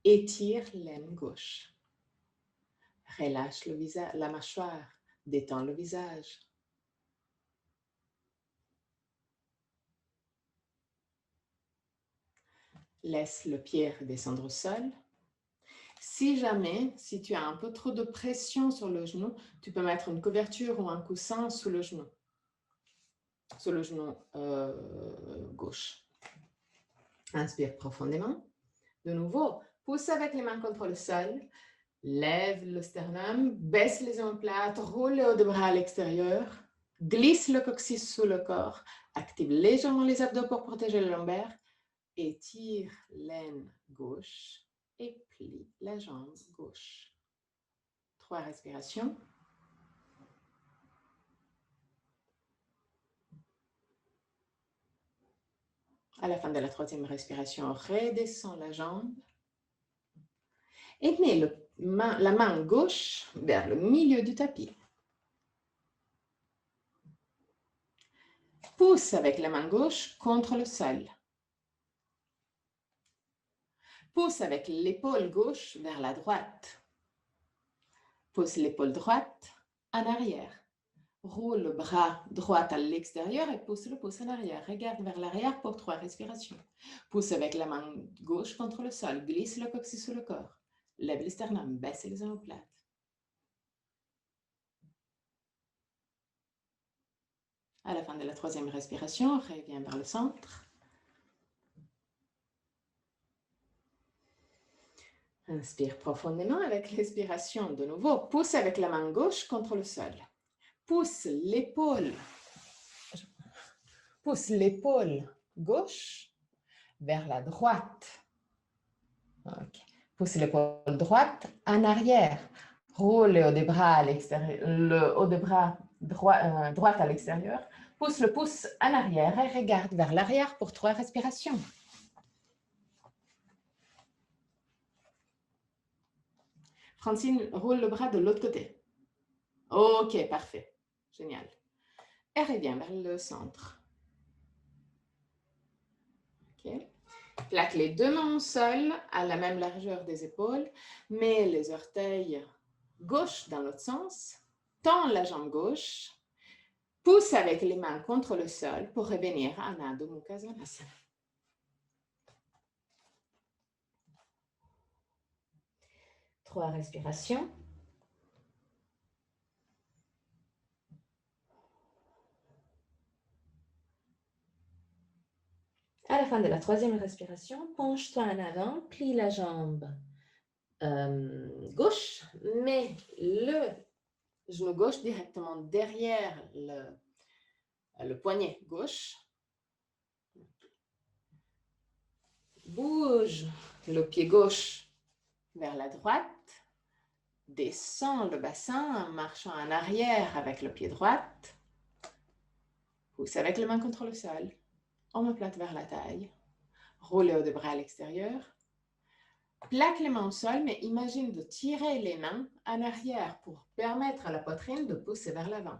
S1: Étire l'aine gauche. Relâche le visage, la mâchoire. Détends le visage. Laisse le pied descendre au sol. Si jamais, si tu as un peu trop de pression sur le genou, tu peux mettre une couverture ou un coussin sous le genou gauche. Inspire profondément. De nouveau, pousse avec les mains contre le sol. Lève le sternum, baisse les omoplates, roule les hauts de bras à l'extérieur, glisse le coccyx sous le corps, active légèrement les abdos pour protéger le lombaire, étire l'aine gauche et plie la jambe gauche. 3 respirations. À la fin de la 3e respiration, redescends la jambe et mets la main gauche vers le milieu du tapis. Pousse avec la main gauche contre le sol. Pousse avec l'épaule gauche vers la droite. Pousse l'épaule droite en arrière. Roule le bras droit à l'extérieur et pousse le pouce en arrière. Regarde vers l'arrière pour 3 respirations. Pousse avec la main gauche contre le sol. Glisse le coccyx sous le corps. Lève le sternum, baisse les omoplates. À la fin de la 3e respiration, reviens vers le centre. Inspire profondément avec l'expiration de nouveau. Pousse avec la main gauche contre le sol. Pousse l'épaule gauche vers la droite. Okay. Pousse l'épaule droite en arrière. Roule le haut des bras à l'extérieur, le haut des bras droit à l'extérieur. Pousse le pouce en arrière et regarde vers l'arrière pour 3 respirations. Francine, roule le bras de l'autre côté. Ok, parfait. Génial. Et reviens vers le centre. Ok. Plaque les 2 mains au sol à la même largeur des épaules. Mets les orteils gauche dans l'autre sens. Tends la jambe gauche. Pousse avec les mains contre le sol pour revenir en Adho Mukha Svanasana. Trois respirations. À la fin de la 3e respiration, penche-toi en avant, plie la jambe gauche, mets le genou gauche directement derrière le poignet gauche. Bouge le pied gauche vers la droite. Descends le bassin en marchant en arrière avec le pied droit. Pousse avec les mains contre le sol. Omoplate vers la taille. Roule le haut des bras à l'extérieur. Plaque les mains au sol, mais imagine de tirer les mains en arrière pour permettre à la poitrine de pousser vers l'avant.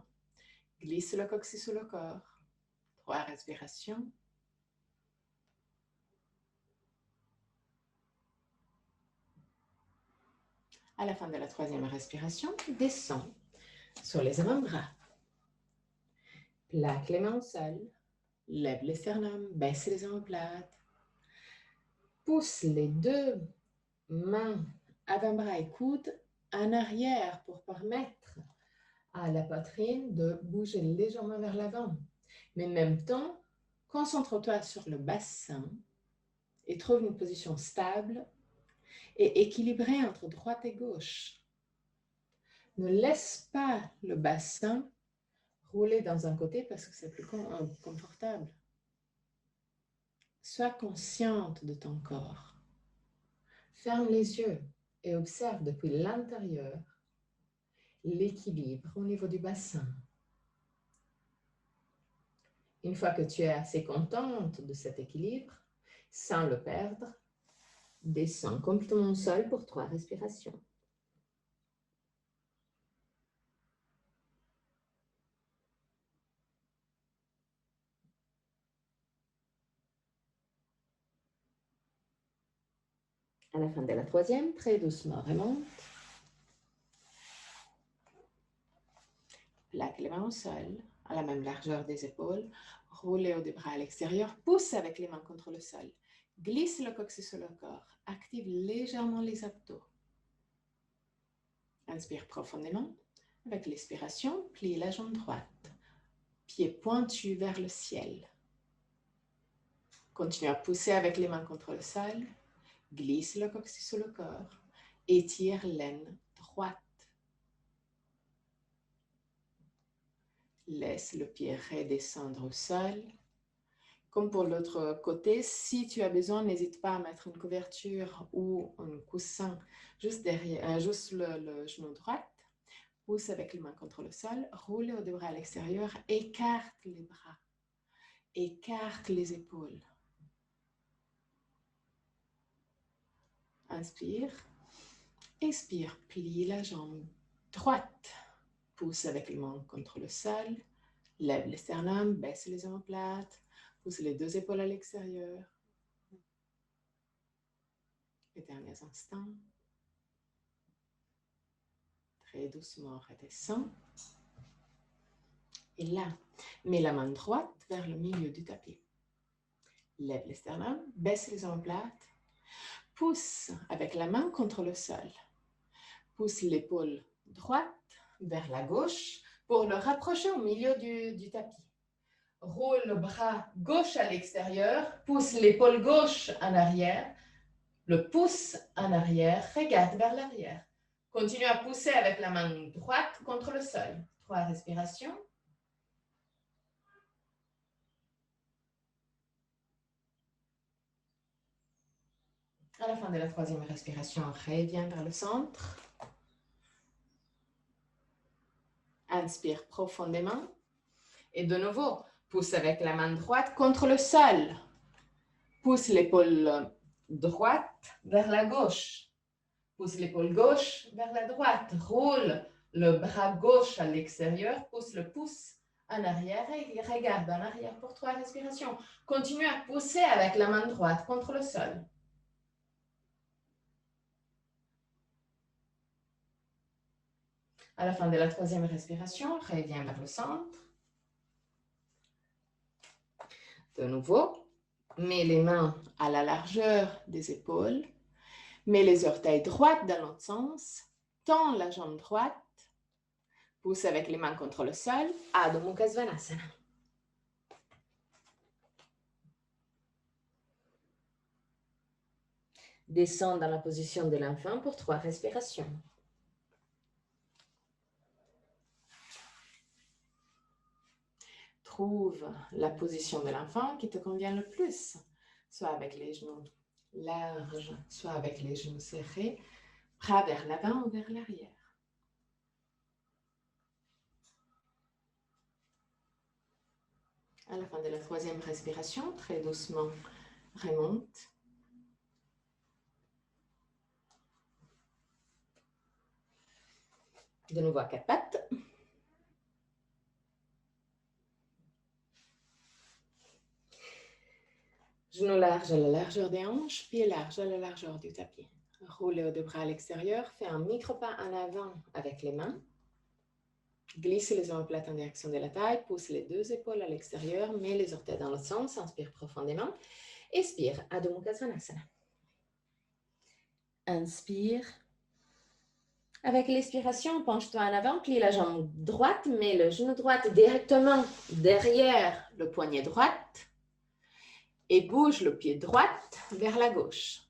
S1: Glisse le coccyx sous le corps. 3 respirations. À la fin de la 3e respiration, descends sur les avant-bras. Plaque les mains au sol. Lève le sternum, baisse les omoplates. Pousse les 2 mains, avant-bras et coudes en arrière pour permettre à la poitrine de bouger légèrement vers l'avant. Mais en même temps, concentre-toi sur le bassin et trouve une position stable et équilibrée entre droite et gauche. Ne laisse pas le bassin rouler dans un côté parce que c'est plus confortable. Sois consciente de ton corps. Ferme les yeux et observe depuis l'intérieur l'équilibre au niveau du bassin. Une fois que tu es assez contente de cet équilibre, sans le perdre, descends complètement au sol pour 3 respirations. À la fin de la 3e, très doucement, remonte. Plaque les mains au sol, à la même largeur des épaules. Roule les hauts des bras à l'extérieur. Pousse avec les mains contre le sol. Glisse le coccyx sur le corps. Active légèrement les abdos. Inspire profondément. Avec l'expiration, plie la jambe droite. Pied pointu vers le ciel. Continue à pousser avec les mains contre le sol. Glisse le coccyx sur le corps. Étire l'aine droite. Laisse le pied redescendre au sol. Comme pour l'autre côté, si tu as besoin, n'hésite pas à mettre une couverture ou un coussin juste derrière, juste le genou droit. Pousse avec les mains contre le sol, roule les bras à l'extérieur, écarte les bras, écarte les épaules. Inspire, expire, plie la jambe droite, pousse avec les mains contre le sol, lève le sternum, baisse les omoplates, pousse les deux épaules à l'extérieur. Les derniers instants. Très doucement, redescends. Et là, mets la main droite vers le milieu du tapis. Lève le sternum, baisse les omoplates. Pousse avec la main contre le sol. Pousse l'épaule droite vers la gauche pour le rapprocher au milieu du tapis. Roule le bras gauche à l'extérieur, pousse l'épaule gauche en arrière, le pouce en arrière, regarde vers l'arrière. Continue à pousser avec la main droite contre le sol. 3 respirations. À la fin de la 3e respiration, reviens vers le centre. Inspire profondément. Et de nouveau, pousse avec la main droite contre le sol. Pousse l'épaule droite vers la gauche. Pousse l'épaule gauche vers la droite. Roule le bras gauche à l'extérieur. Pousse le pouce en arrière et regarde en arrière pour 3 respirations. Continue à pousser avec la main droite contre le sol. À la fin de la 3e respiration, reviens vers le centre. De nouveau, mets les mains à la largeur des épaules. Mets les orteils droits dans l'autre sens. Tends la jambe droite. Pousse avec les mains contre le sol. Adho Mukha Svanasana. Descends dans la position de l'enfant pour 3 respirations. Trouve la position de l'enfant qui te convient le plus, soit avec les genoux larges, soit avec les genoux serrés, bras vers l'avant ou vers l'arrière. À la fin de la 3e respiration, très doucement, remonte. De nouveau à 4 pattes. Genoux larges à la largeur des hanches, pieds larges à la largeur du tapis. Roule les deux bras à l'extérieur, fais un micro-pas en avant avec les mains. Glisse les omoplates en direction de la taille, pousse les deux épaules à l'extérieur, mets les orteils dans l'autre sens, inspire profondément. Expire, Adho Mukha Svanasana. Inspire. Avec l'expiration, penche-toi en avant, plie la jambe droite, mets le genou droit directement derrière le poignet droite et bouge le pied droit vers la gauche.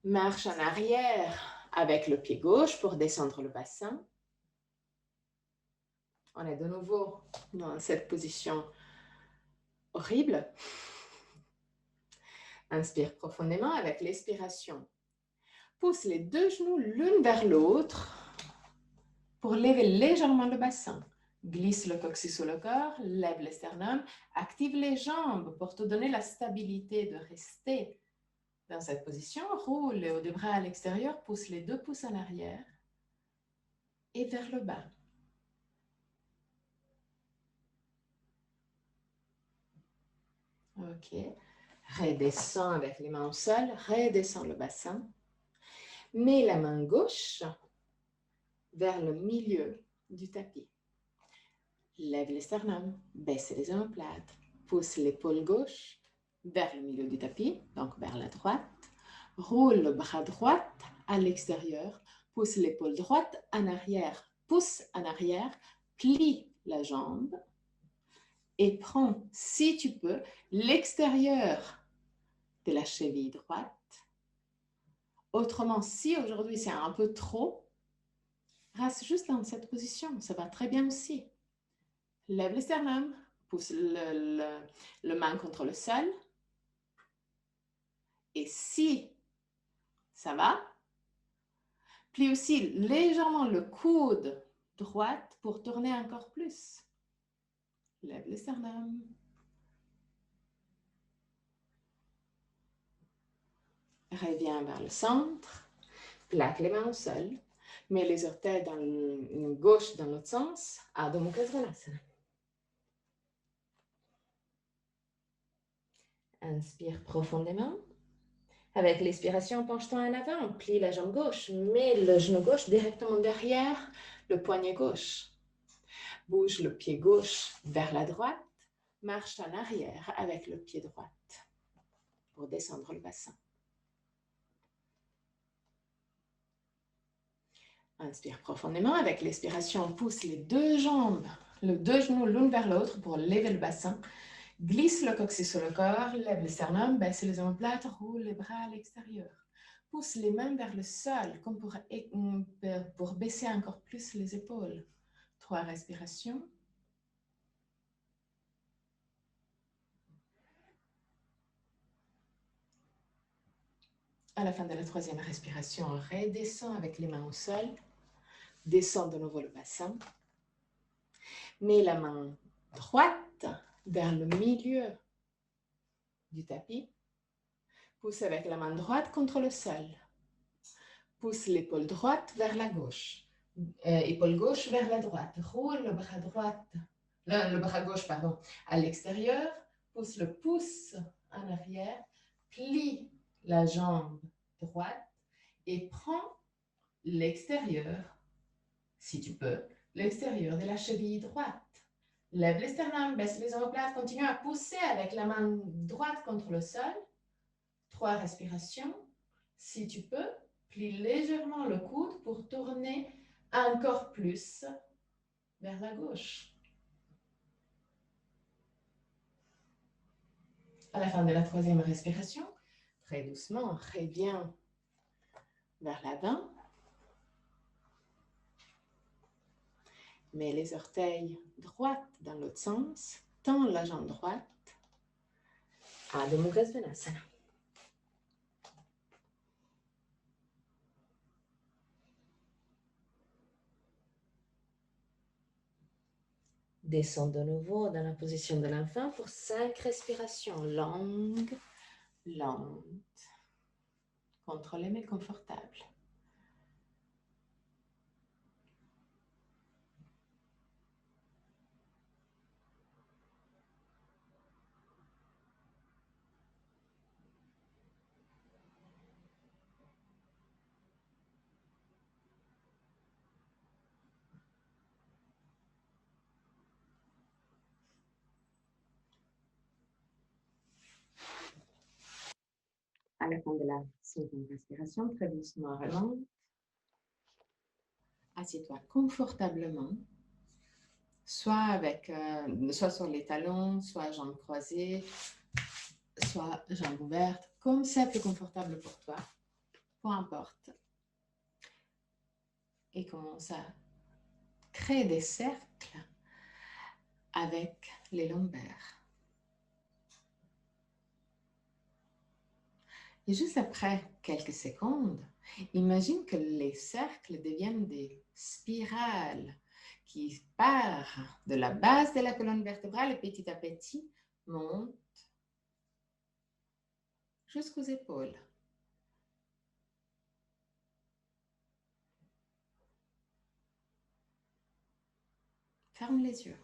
S1: Marche en arrière avec le pied gauche pour descendre le bassin. On est de nouveau dans cette position horrible. Inspire profondément avec l'expiration. Pousse les deux genoux l'une vers l'autre pour lever légèrement le bassin. Glisse le coccyx sous le corps, lève le sternum, active les jambes pour te donner la stabilité de rester dans cette position. Roule les hauts des bras à l'extérieur, pousse les deux pouces en arrière et vers le bas. Ok. Redescends avec les mains au sol, redescends le bassin. Mets la main gauche vers le milieu du tapis. Lève le sternum, baisse les omoplates, pousse l'épaule gauche vers le milieu du tapis, donc vers la droite. Roule le bras droit à l'extérieur, pousse l'épaule droite en arrière, pousse en arrière, plie la jambe et prends, si tu peux, l'extérieur de la cheville droite Autrement, si aujourd'hui c'est un peu trop, reste juste dans cette position. Ça va très bien aussi. Lève le sternum, pousse le main contre le sol. Et si ça va, plie aussi légèrement le coude droite pour tourner encore plus. Lève le sternum. Reviens vers le centre. Plaque les mains au sol. Mets les orteils dans le gauche dans l'autre sens. Adho Mukha Svanasana. Inspire profondément. Avec l'expiration, penche-toi en avant. Plie la jambe gauche. Mets le genou gauche directement derrière le poignet gauche. Bouge le pied gauche vers la droite. Marche en arrière avec le pied droit pour descendre le bassin. Inspire profondément. Avec l'expiration, pousse les deux jambes, les deux genoux l'une vers l'autre pour lever le bassin. Glisse le coccyx sur le corps, lève le sternum, baisse les omoplates, roule les bras à l'extérieur. Pousse les mains vers le sol, comme pour baisser encore plus les épaules. 3 respirations. À la fin de la 3e respiration, redescends avec les mains au sol. Descends de nouveau le bassin. Mets la main droite vers le milieu du tapis. Pousse avec la main droite contre le sol. Pousse l'épaule droite vers la gauche. Épaule gauche vers la droite. Roule le bras gauche à l'extérieur. Pousse le pouce en arrière. Plie la jambe droite et prends l'extérieur, si tu peux, l'extérieur de la cheville droite. Lève le sternum, baisse les omoplates, continue à pousser avec la main droite contre le sol. 3 respirations. Si tu peux, plie légèrement le coude pour tourner encore plus vers la gauche. À la fin de la 3e respiration, très doucement, reviens vers l'avant. Mets les orteils droits dans l'autre sens. Tends la jambe droite. Adho Mukha Svanasana. Descends de nouveau dans la position de l'enfant pour 5 respirations longues, lentes, contrôlées mais confortables. À la fin de la 5e respiration, très doucement relâche. Assieds-toi confortablement, soit sur les talons, soit jambes croisées, soit jambes ouvertes, comme c'est plus confortable pour toi, peu importe. Et commence à créer des cercles avec les lombaires. Et juste après quelques secondes, imagine que les cercles deviennent des spirales qui partent de la base de la colonne vertébrale et petit à petit montent jusqu'aux épaules. Ferme les yeux.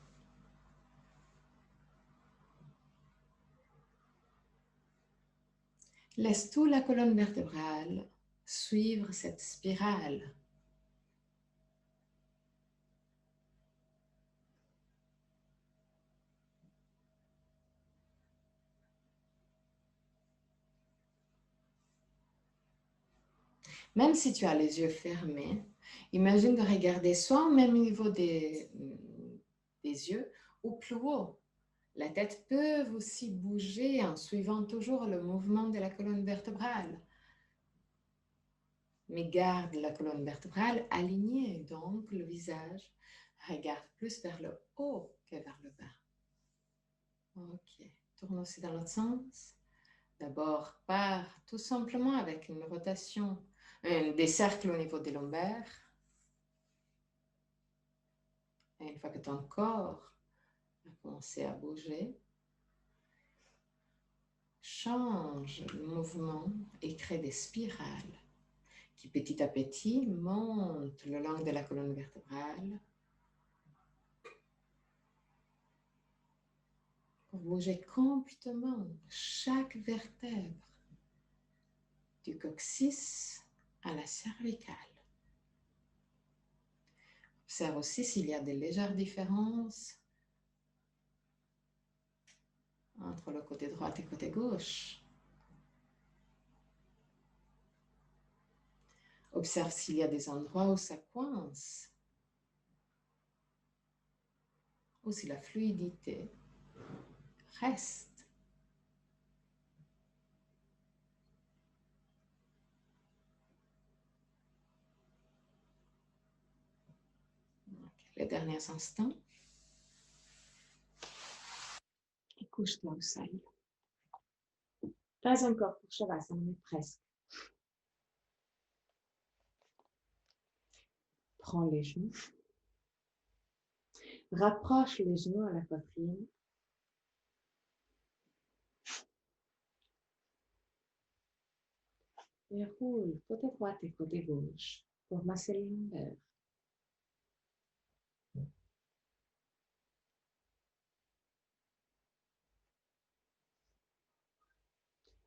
S1: Laisse toute la colonne vertébrale suivre cette spirale. Même si tu as les yeux fermés, imagine de regarder soit au même niveau des yeux ou plus haut. La tête peut aussi bouger en suivant toujours le mouvement de la colonne vertébrale. mais garde la colonne vertébrale alignée. Donc, le visage regarde plus vers le haut que vers le bas. Ok, tourne aussi dans l'autre sens. D'abord, part tout simplement avec une rotation, des cercles au niveau des lombaires. Et une fois que ton corps a commencé à bouger, change le mouvement et crée des spirales qui petit à petit montent le long de la colonne vertébrale pour bouger complètement chaque vertèbre du coccyx à la cervicale. Observe aussi s'il y a des légères différences entre le côté droit et le côté gauche. Observe s'il y a des endroits où ça coince, ou si la fluidité reste. Les derniers instants. Et couche-toi au sol. Pas encore pour Shavasana, mais presque. Prends les genoux. Rapproche les genoux à la poitrine. Et roule côté droit et côté gauche pour masser les lombaires.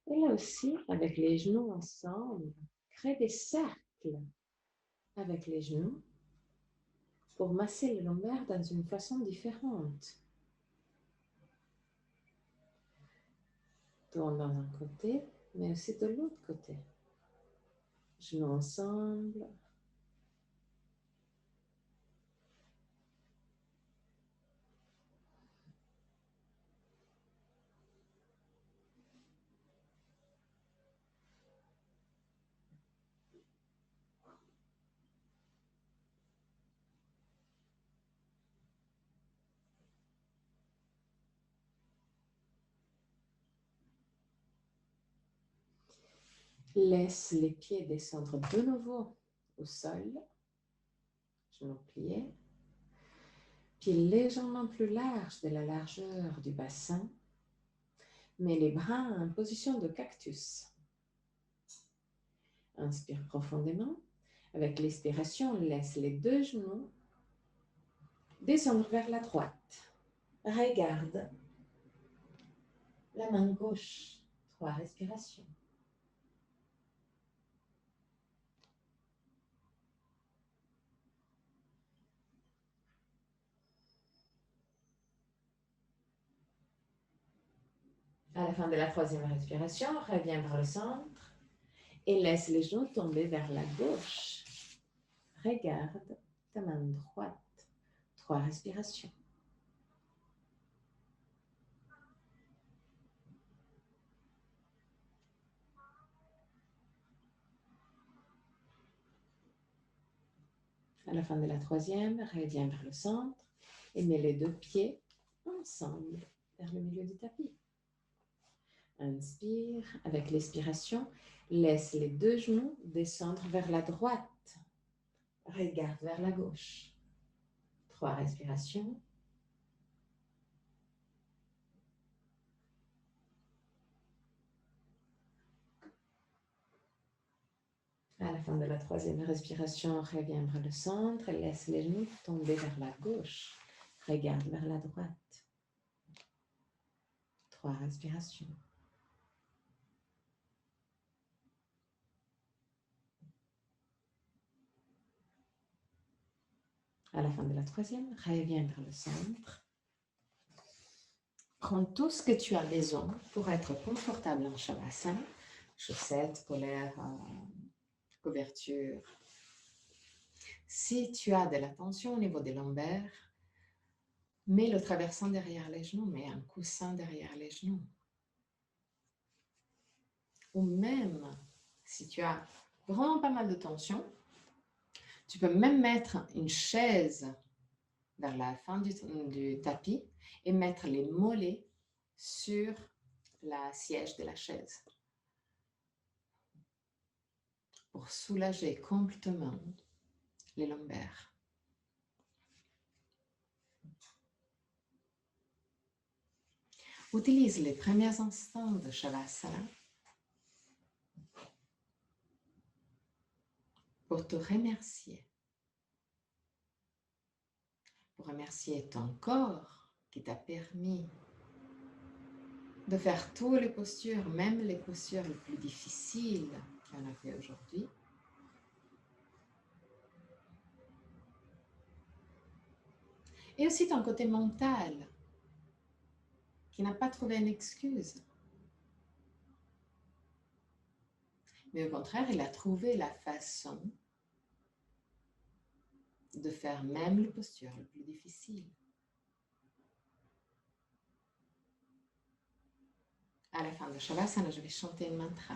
S1: Et là aussi, avec les genoux ensemble, crée des cercles avec les genoux pour masser les lombaires dans une façon différente. Tourne dans un côté, mais aussi de l'autre côté. Genoux ensemble. Laisse les pieds descendre de nouveau au sol. Genoux pliés. Pieds légèrement plus larges de la largeur du bassin. Mets les bras en position de cactus. Inspire profondément. Avec l'expiration, laisse les deux genoux descendre vers la droite. Regarde la main gauche. 3 respirations. À la fin de la 3e respiration, reviens vers le centre et laisse les genoux tomber vers la gauche. Regarde ta main droite. 3 respirations. À la fin de la 3e, reviens vers le centre et mets les deux pieds ensemble vers le milieu du tapis. Inspire. Avec l'expiration, laisse les deux genoux descendre vers la droite. Regarde vers la gauche. 3 respirations. À la fin de la 3e respiration, reviens vers le centre et laisse les genoux tomber vers la gauche. Regarde vers la droite. 3 respirations. À la fin de la 3e, reviens vers le centre. Prends tout ce que tu as besoin pour être confortable en Shavasana. Chaussettes, polaires, couverture. Si tu as de la tension au niveau des lombaires, mets le traversin derrière les genoux, mets un coussin derrière les genoux. Ou même, si tu as Vraiment pas mal de tension. Tu peux même mettre une chaise vers la fin du tapis et mettre les mollets sur la siège de la chaise pour soulager complètement les lombaires. Utilise les premiers instants de Shavasana pour te remercier, pour remercier ton corps qui t'a permis de faire toutes les postures, même les postures les plus difficiles qu'on a fait aujourd'hui. Et aussi ton côté mental qui n'a pas trouvé une excuse. Mais au contraire, il a trouvé la façon de faire même les postures les plus difficiles. À la fin de Shavasana, je vais chanter un mantra.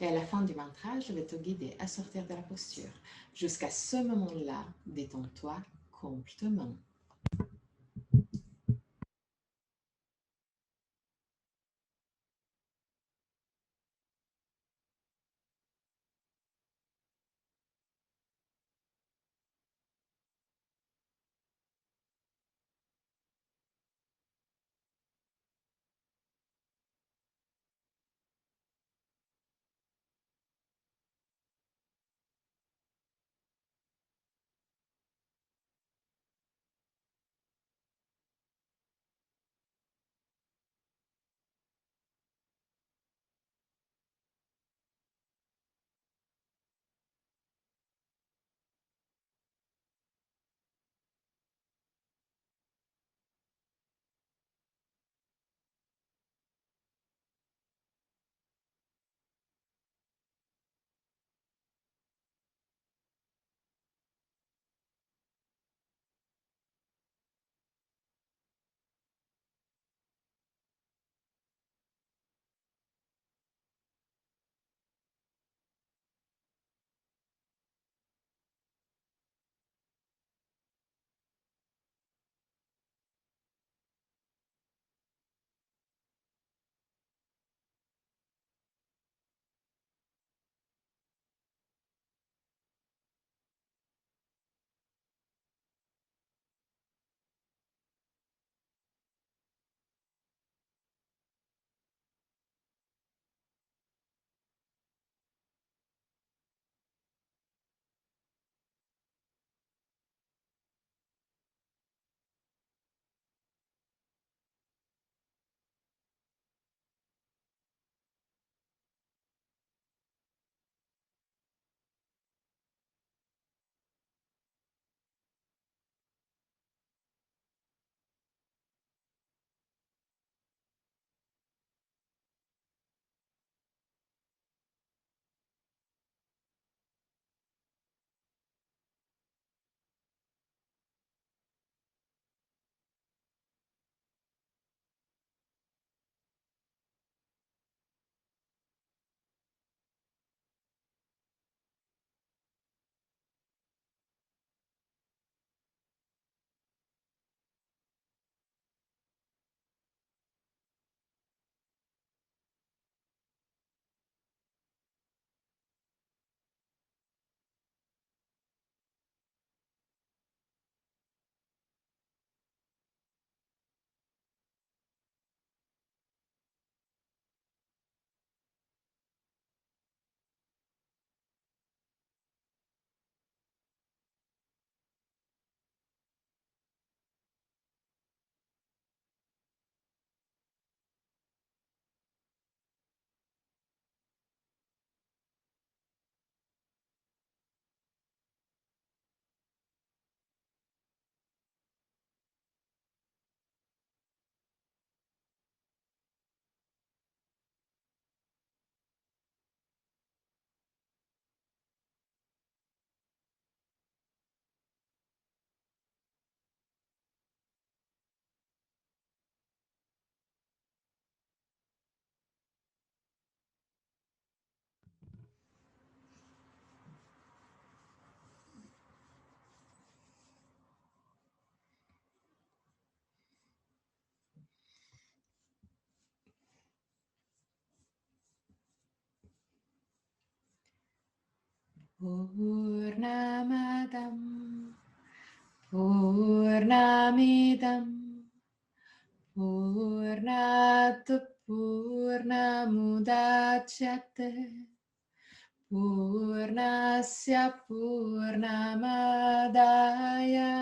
S1: Et à la fin du mantra, je vais te guider à sortir de la posture. Jusqu'à ce moment-là, détends-toi complètement. Purnamadam Purnamidam Purnat Purnamudachyate Purnasya Purnamadaya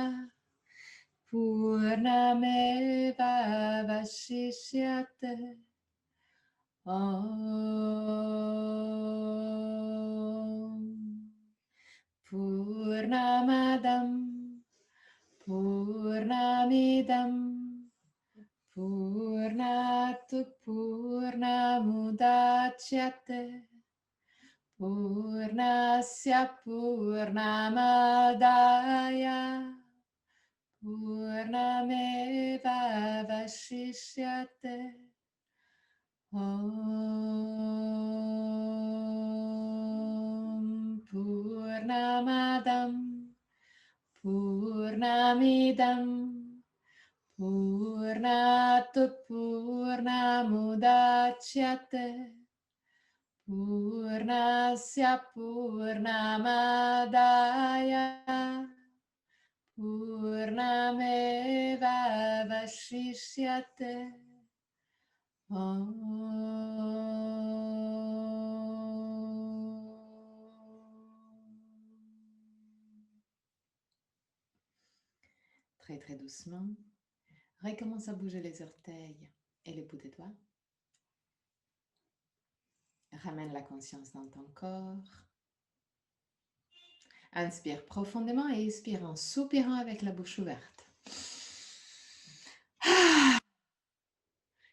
S1: Purnameva Vashishyate Om Purnamadam Purnamidam Purnat Purnamudachyate Purnasya Purnamadaya Purnameva Vashishyate Om Purnamadam Purnamidam Purnat Purnamudachyate Purnasya Purnamadaya Purnameva Vashishyate Om. Très très doucement, recommence à bouger les orteils et les bouts des doigts. Ramène la conscience dans ton corps. Inspire profondément et expire en soupirant avec la bouche ouverte.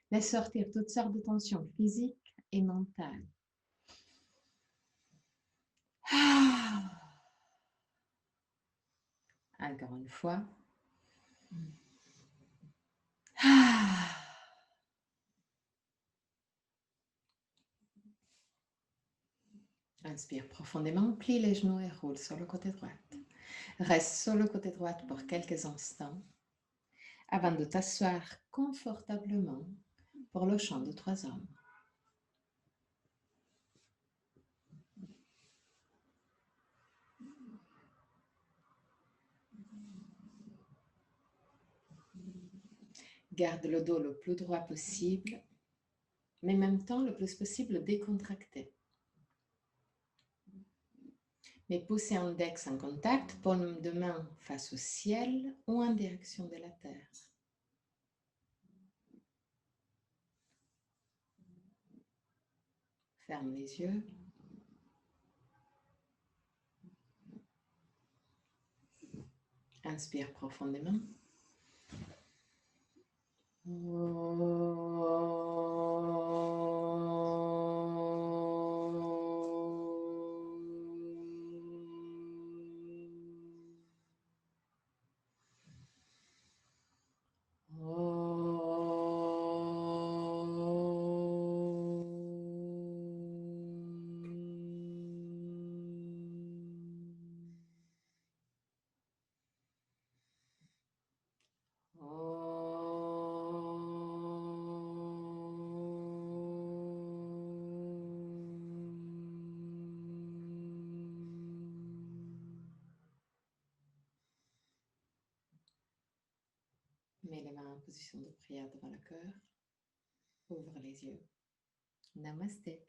S1: Laisse sortir toutes sortes de tensions physiques et mentales. Encore une fois. Inspire profondément, plie les genoux et roule sur le côté droit. Reste sur le côté droit pour quelques instants avant de t'asseoir confortablement pour le chant de 3 hommes. Garde le dos le plus droit possible, mais en même temps le plus possible décontracté. Mais poussez index en contact, paume de main face au ciel ou en direction de la terre. Ferme les yeux. Inspire profondément. Mets les mains en position de prière devant le cœur. Ouvre les yeux. Namasté.